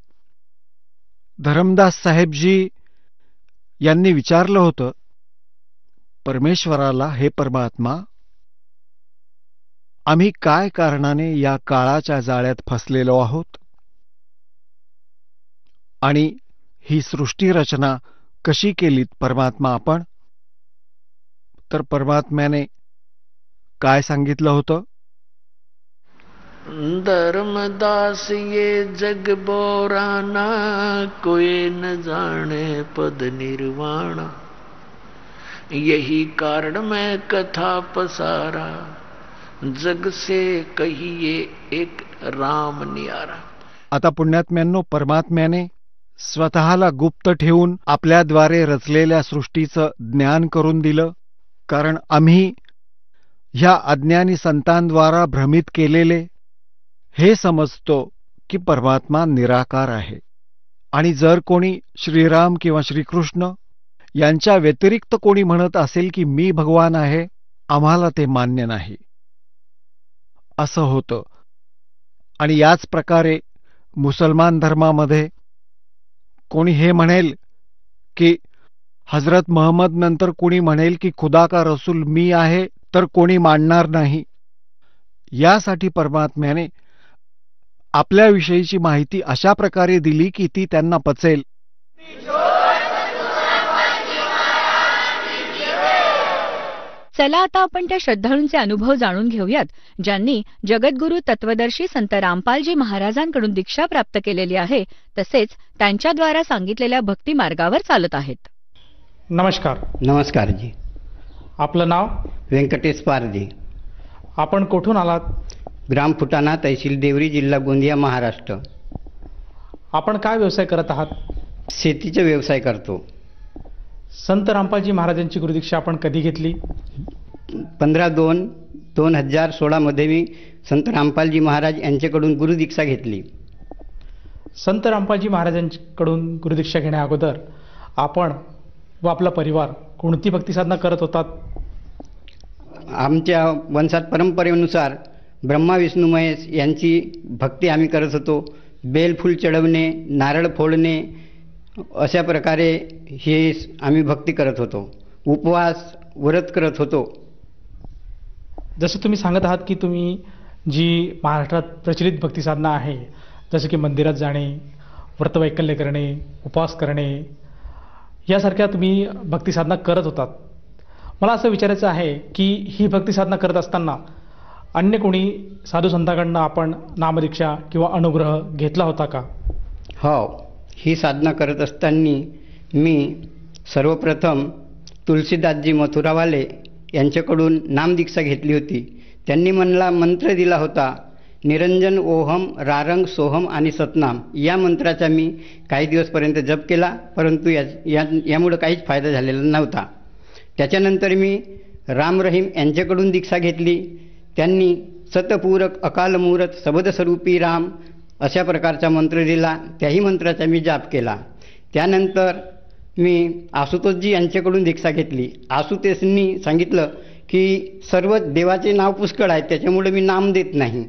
धरमदास साहेबजी यांनी विचारलं होतं परमेश्वराला, हे परमात्मा, आम्ही काय कारणाने या काळाच्या जाळ्यात फसलेलो आहोत आणि ही सृष्टी रचना कशी केलीत परमात्मा आपण? तर परमात्म्याने काय सांगितलं होतं? धर्मदास ये जग बोराना, कोई न जाने पद निर्वाणा, यही कारण मैं कथा पसारा, जग से कहिए एक राम नियारा. आता पुण्यात्म्यांनो, परमात्म्याने स्वतःला गुप्त ठेवून आपल्याद्वारे रचलेल्या सृष्टीचं ज्ञान करून दिलं. कारण आम्ही ह्या अज्ञानी संतांद्वारा भ्रमित केलेले हे समजतो की परमात्मा निराकार आहे आणि जर कोणी श्रीराम किंवा श्रीकृष्ण यांच्या व्यतिरिक्त कोणी म्हणत असेल की मी भगवान आहे, आम्हाला ते मान्य नाही, असं होतं. आणि याच प्रकारे मुसलमान धर्मामध्ये कोणी हे म्हणेल की हजरत महम्मद नंतर कोणी म्हणेल की खुदा का रसूल मी आहे, तर कोणी मानणार नाही. यासाठी परमात्म्याने आपल्याविषयीची माहिती अशा प्रकारे दिली की ती त्यांना पचेल. चला आता आपण त्या श्रद्धाळूंचे अनुभव जाणून घेऊयात ज्यांनी जगद्गुरू तत्वदर्शी संत रामपालजी महाराजांकडून दीक्षा प्राप्त केलेली आहे तसेच त्यांच्याद्वारा सांगितलेल्या भक्ती मार्गावर चालत आहेत. नमस्कार. नमस्कार जी. आपलं नाव? व्यंकटेश पारजी. आपण कुठून आलात? ग्राम फुटाणा, तहसील देवरी, जिल्हा गोंदिया, महाराष्ट्र. आपण काय व्यवसाय करत आहात? शेतीचा व्यवसाय करतो. संत रामपालजी महाराजांची गुरुदीक्षा आपण कधी घेतली? 15/2/2016 मध्ये मी संत रामपालजी महाराज यांच्याकडून गुरुदीक्षा घेतली. संत रामपालजी महाराजांकडून गुरुदीक्षा घेण्या अगोदर आपण व आपला परिवार कोणती भक्ती साधना करत होतात? आमच्या वंशात परंपरेनुसार ब्रह्मा विष्णू महेश यांची भक्ती आम्ही करत होतो. बेलफूल चढवणे, नारळ फोडणे अशा प्रकारे हे आम्ही भक्ती करत होतो. उपवास व्रत करत होतो. जसं तुम्ही सांगत आहात की तुम्ही जी महाराष्ट्रात प्रचलित भक्ती साधना आहे जसं की मंदिरात जाणे, व्रतवैकल्य करणे, उपवास करणे यासारख्या तुम्ही भक्ती साधना करत होतात. मला असं विचारायचं आहे की ही भक्ती साधना करत असताना अन्य कोणी साधू संतांकडनं आपण नामदीक्षा किंवा अनुग्रह घेतला होता का? हो, ही साधना करत असताना मी सर्वप्रथम तुलसीदासजी मथुरावाले यांच्याकडून नामदीक्षा घेतली होती. त्यांनी मला मंत्र दिला होता, निरंजन ओहम रारंग सोहम आणि सतनाम या मंत्राचा मी काही दिवसपर्यंत जप केला, परंतु यामुळे काहीच फायदा झालेला नव्हता. त्याच्यानंतर मी राम रहीम यांच्याकडून दीक्षा घेतली. त्यांनी सतपूरक अकाल मूरत सबदस्वरूपी राम अशा प्रकारचा मंत्र दिला. त्याही मंत्राचा मी जाप केला. त्यानंतर मी आशुतोषजी यांच्याकडून दीक्षा घेतली. आशुतोषनी सांगितलं की सर्व देवाचे नाव पुष्कळ आहेत, त्याच्यामुळे मी नाम देत नाही.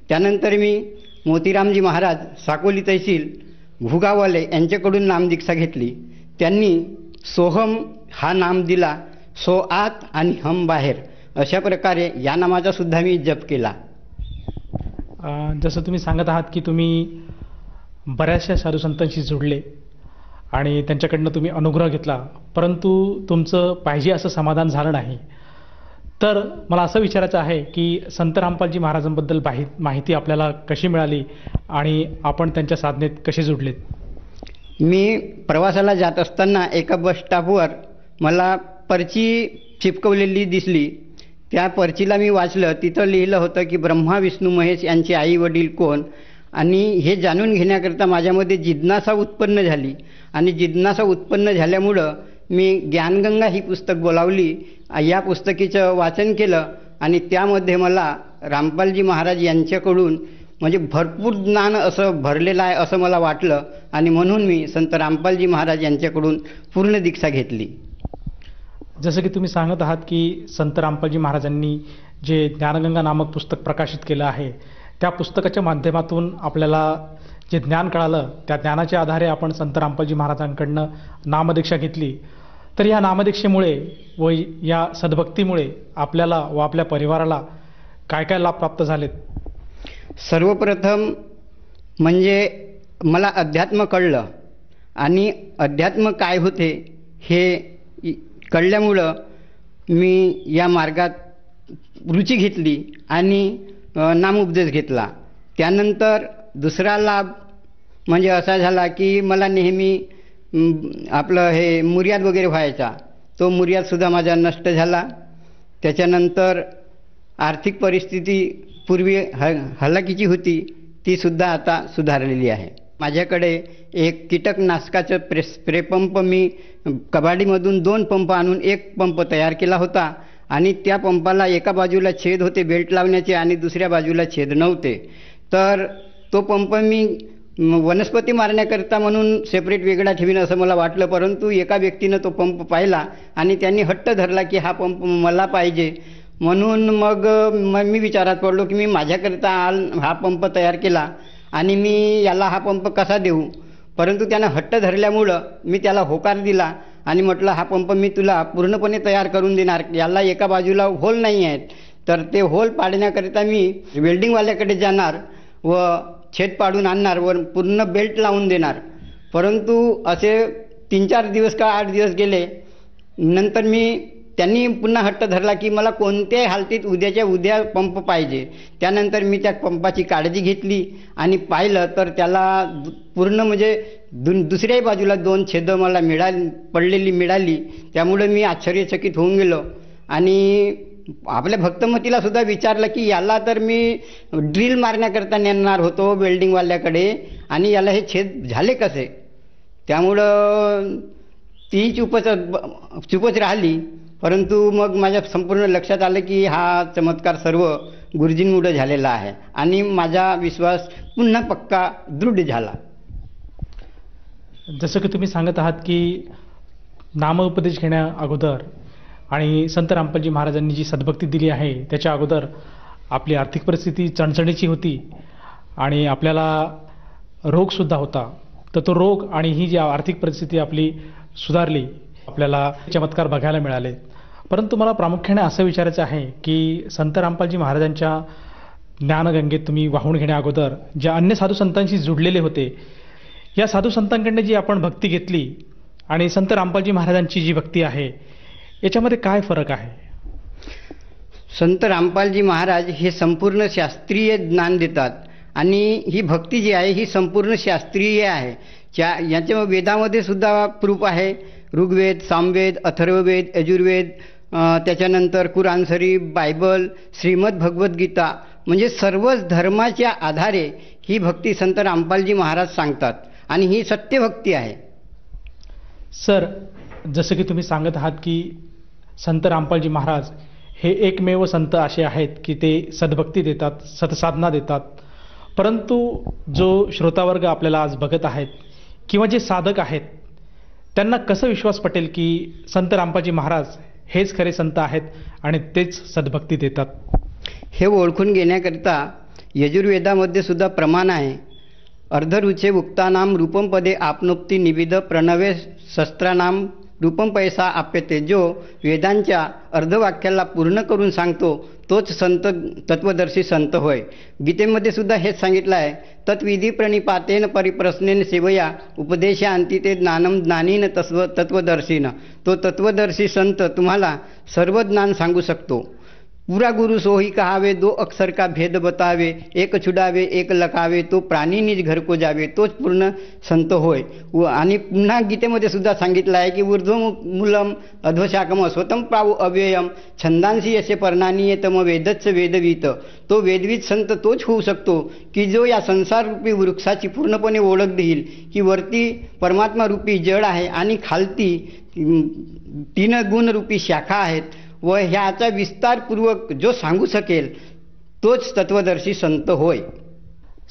त्यानंतर मी मोतीरामजी महाराज साकोली तहसील भुगावाले यांच्याकडून नामदीक्षा घेतली. त्यांनी सोहम हा नाम दिला. सो आत आणि हम बाहेर अशा प्रकारे या नामाचा सुद्धा मी जप केला. जसं तुम्ही सांगत आहात की तुम्ही बऱ्याचशा साधू संतांशी जोडले आणि त्यांच्याकडनं तुम्ही अनुग्रह घेतला, परंतु तुमचं पाहिजे असं समाधान झालं नाही. तर मला असं विचारायचं आहे की संत रामपालजी महाराजांबद्दल माहिती आपल्याला कशी मिळाली आणि आपण त्यांच्या साधनेत कसे जोडलेत? मी प्रवासाला जात असताना एका बस स्टॉपवर मला पर्ची चिपकवलेली दिसली. त्या पर्चीला मी वाचलं. तिथं लिहिलं होतं की ब्रह्मा विष्णू महेश यांचे आई वडील कोण, आणि हे जाणून घेण्याकरता माझ्यामध्ये जिज्ञासा उत्पन्न झाली. आणि जिज्ञासा उत्पन्न झाल्यामुळं मी ज्ञानगंगा ही पुस्तक बोलावली. या पुस्तकाचं वाचन केलं आणि त्यामध्ये मला रामपालजी महाराज यांच्याकडून म्हणजे भरपूर ज्ञान असं भरलेलं आहे असं मला वाटलं, आणि म्हणून मी संत रामपालजी महाराज यांच्याकडून पूर्ण दीक्षा घेतली. जसं की तुम्ही सांगत आहात की संत रामपालजी महाराजांनी जे ज्ञानगंगा नामक पुस्तक प्रकाशित केलं आहे, त्या पुस्तकाच्या माध्यमातून आपल्याला जे ज्ञान कळालं, त्या ज्ञानाच्या आधारे आपण संत रामपालजी महाराजांकडनं नामदीक्षा घेतली. तर या नामदीक्षेमुळे व या सद्भक्तीमुळे आपल्याला व आपल्या परिवाराला काय काय लाभ प्राप्त झालेत? सर्वप्रथम म्हणजे मला अध्यात्म कळलं, आणि अध्यात्म काय होते हे कळल्यामुळं मी या मार्गात रुची घेतली आणि नामोपदेश घेतला. त्यानंतर दुसरा लाभ म्हणजे असा झाला की मला नेहमी आपलं हे मुर्याद वगैरे व्हायचा, तो मुर्यादसुद्धा माझा नष्ट झाला. त्याच्यानंतर आर्थिक परिस्थिती पूर्वी हलाखीची होती, तीसुद्धा आता सुधारलेली आहे. माझ्याकडे एक कीटकनाशकाचं स्प्रे पंप मी कबाडीमधून 2 पंप आणून 1 पंप तयार केला होता, आणि त्या पंपाला एका बाजूला छेद होते बेल्ट लावण्याचे आणि दुसऱ्या बाजूला छेद नव्हते. तर तो पंप मी वनस्पती मारण्याकरता म्हणून सेपरेट वेगळा ठेवीन असं मला वाटलं, परंतु एका व्यक्तीनं तो पंप पाहिला आणि त्यांनी हट्ट धरला की हा पंप मला पाहिजे. म्हणून मग मी विचारात पडलो की मी माझ्याकरता हा पंप तयार केला आणि मी याला हा पंप कसा देऊ. परंतु त्यानं हट्ट धरल्यामुळं मी त्याला होकार दिला आणि म्हटलं हा पंप मी तुला पूर्णपणे तयार करून देणार, याला एका बाजूला होल नाही आहेत, तर ते होल पाडण्याकरिता मी वेल्डिंगवाल्याकडे जाणार व छेद पाडून आणणार व पूर्ण बेल्ट लावून देणार. परंतु असे 3-4 दिवस का 8 दिवस गेले. नंतर मी त्यांनी पुन्हा हट्ट धरला की मला कोणत्याही हालतीत उद्याच्या उद्या पंप पाहिजे. त्यानंतर मी त्या पंपाची काळजी घेतली आणि पाहिलं तर त्याला पूर्ण म्हणजे दुसऱ्याही बाजूला 2 छेदं मला पडलेली मिळाली. त्यामुळे मी आश्चर्यचकित होऊन गेलो आणि आपल्या भक्तमतीला सुद्धा विचारलं की याला तर मी ड्रिल मारण्याकरता नेणार होतो वेल्डिंगवाल्याकडे आणि याला हे छेद झाले कसे. त्यामुळं ती चुपच राहिली. परंतु मग माझ्या संपूर्ण लक्षात आलं की हा चमत्कार सर्व गुरुजींमुळे झालेला आहे आणि माझा विश्वास पुन्हा पक्का दृढ झाला. जसं की तुम्ही सांगत आहात की नामोपदेश घेण्या अगोदर आणि संत रामपालजी महाराजांनी जी सद्भक्ती दिली आहे त्याच्या अगोदर आपली आर्थिक परिस्थिती चणचणीची होती आणि आपल्याला रोगसुद्धा होता. तर तो रोग आणि ही जी आर्थिक परिस्थिती आपली सुधारली, आपल्याला चमत्कार बघायला मिळाले. परंतु मला प्रामुख्याने असं विचारायचं आहे की संत रामपालजी महाराजांच्या ज्ञानगंगेत तुम्ही वाहून घेण्या अगोदर ज्या अन्य साधू संतांशी जुडलेले होते, या साधू संतांकडनं जी आपण भक्ती घेतली आणि संत रामपालजी महाराजांची जी भक्ती आहे याच्यामध्ये काय फरक आहे? संत रामपालजी महाराज हे संपूर्ण शास्त्रीय ज्ञान देतात आणि ही भक्ती जी आहे ही संपूर्ण शास्त्रीय आहे. याच्या वेदामध्ये सुद्धा प्रूफ आहे. ऋग्वेद, सामवेद, अथर्ववेद, यजुर्वेद, त्याच्यानंतर कुराण शरीफ, बायबल, श्रीमद भगवद्गीता म्हणजे सर्वच धर्माच्या आधारे ही भक्ती संत रामपालजी महाराज सांगतात आणि ही सत्य भक्ती आहे. सर, जसं की तुम्ही सांगत आहात की संत रामपालजी महाराज हे एकमेव संत असे आहेत की ते सद्भक्ती देतात, सत्साधना देतात. परंतु जो श्रोतावर्ग आपल्याला आज बघत आहेत किंवा जे साधक आहेत त्यांना कसं विश्वास पटेल की संत रामपालजी महाराज हेच खरे संत आहेत आणि तेच सद्भक्ती देतात? हे ओळखून घेण्याकरिता यजुर्वेदामध्ये सुद्धा प्रमाण आहे. अर्धरुचे उक्तानाम रूपम पदे आपनोक्ती निविद प्रणवे शस्त्रानाम रूपम पैसा आप्यते. जो वेदांच्या अर्धवाक्याला पूर्ण करून सांगतो तोच संत, तत्वदर्शी संत होय. गीतेमध्ये सुद्धा हेच सांगितलं आहे. तत्विधी प्रणिपातेन परिप्रश्नेन सेवया उपदेशांती ते ज्ञानम ज्ञानीन तत्वदर्शीन. तो तत्वदर्शी संत तुम्हाला सर्व ज्ञान सांगू शकतो. पूरा गुरु सोही कहावे, 2 अक्षर का भेद बतावे, एक छुडावे एक लकावे, तो प्राणी निज घर को जावे. तोच पूर्ण संत होय. आणि पुन्हा गीतेमध्ये सुद्धा सांगितलं आहे की ऊर्ध्वमूलम अध्वशाकम स्वतम प्रावु अव्ययम छंदांशी असे पर्णानीय तम वेदच्च वेदवीत. तो वेदवीत संत तोच होऊ शकतो की जो या संसाररूपी वृक्षाची पूर्णपणे ओळख देईल की वरती परमात्मा रूपी जड आहे आणि खालती 3 गुणरूपी शाखा आहेत व ह्याचा विस्तारपूर्वक जो सांगू शकेल तोच तत्वदर्शी संत होय.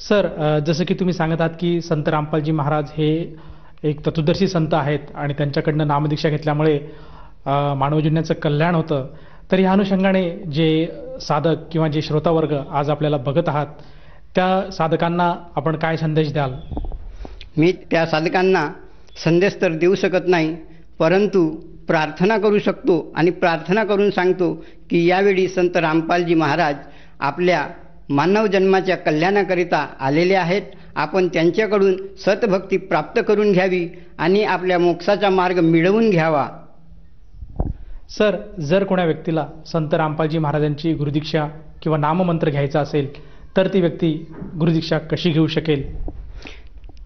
सर, जसं की तुम्ही सांगत आहात की संत रामपालजी महाराज हे एक तत्वदर्शी संत आहेत आणि त्यांच्याकडनं नामदीक्षा घेतल्यामुळे मानवजीवनाचं कल्याण होतं. तर ह्या अनुषंगाने जे साधक किंवा जे श्रोतावर्ग आज आपल्याला बघत आहात त्या साधकांना आपण काय संदेश द्याल? मी त्या साधकांना संदेश तर देऊ शकत नाही, परंतु प्रार्थना करू शकतो आणि प्रार्थना करून सांगतो की यावेळी संत रामपालजी महाराज आपल्या मानव जन्माच्या कल्याणाकरिता आलेले आहेत. आपण त्यांच्याकडून सतभक्ती प्राप्त करून घ्यावी आणि आपल्या मोक्षाचा मार्ग मिळवून घ्यावा. सर, जर कोणा व्यक्तीला संत रामपालजी महाराजांची गुरुदीक्षा किंवा नाममंत्र घ्यायचा असेल तर ती व्यक्ती गुरुदीक्षा कशी घेऊ शकेल?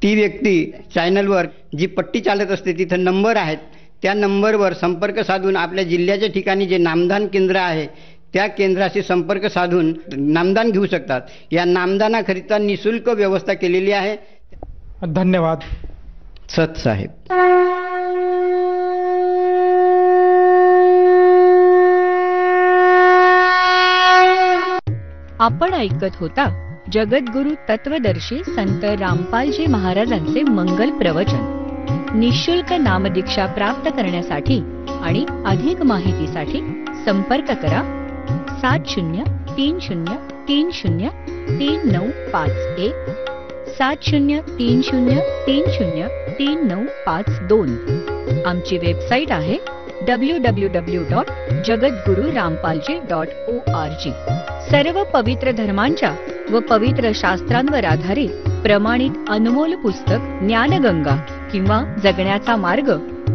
ती व्यक्ती चॅनलवर जी पट्टी चालत असते तिथं नंबर आहेत, त्या नंबरवर संपर्क साधून आपल्या जिल्ह्याच्या ठिकाणी जे नामदान केंद्र आहे त्या केंद्राशी संपर्क साधून नामदान घेऊ शकतात. या नामदानाकरिता निःशुल्क व्यवस्था केलेली आहे. धन्यवाद. सत साहेब. आपण ऐकत होता जगद्गुरु तत्वदर्शी संत रामपालजी महाराजांचे मंगल प्रवचन. निःशुल्क नामदीक्षा प्राप्त करण्यासाठी आणि अधिक माहितीसाठी संपर्क करा 7030303951 7030303952. आमची वेबसाईट आहे www.jagadgururampalji.org. सर्व पवित्र धर्मांच्या व पवित्र शास्त्रांवर आधारित प्रमाणित अनमोल पुस्तक ज्ञानगंगा किंवा जगण्याचा मार्ग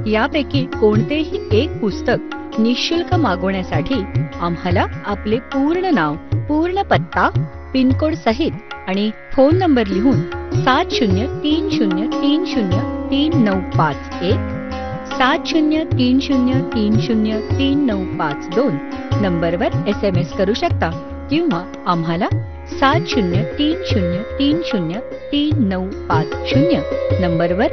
यापैकी कोणतेही एक पुस्तक निःशुल्क मागवण्यासाठी आम्हाला आपले पूर्ण नाव, पूर्ण पत्ता, पिनकोड सहित आणि फोन नंबर लिहून 7030303951 7030303952 नंबरवर SMS करू शकता किंवा आम्हाला 7030303950 नंबरवर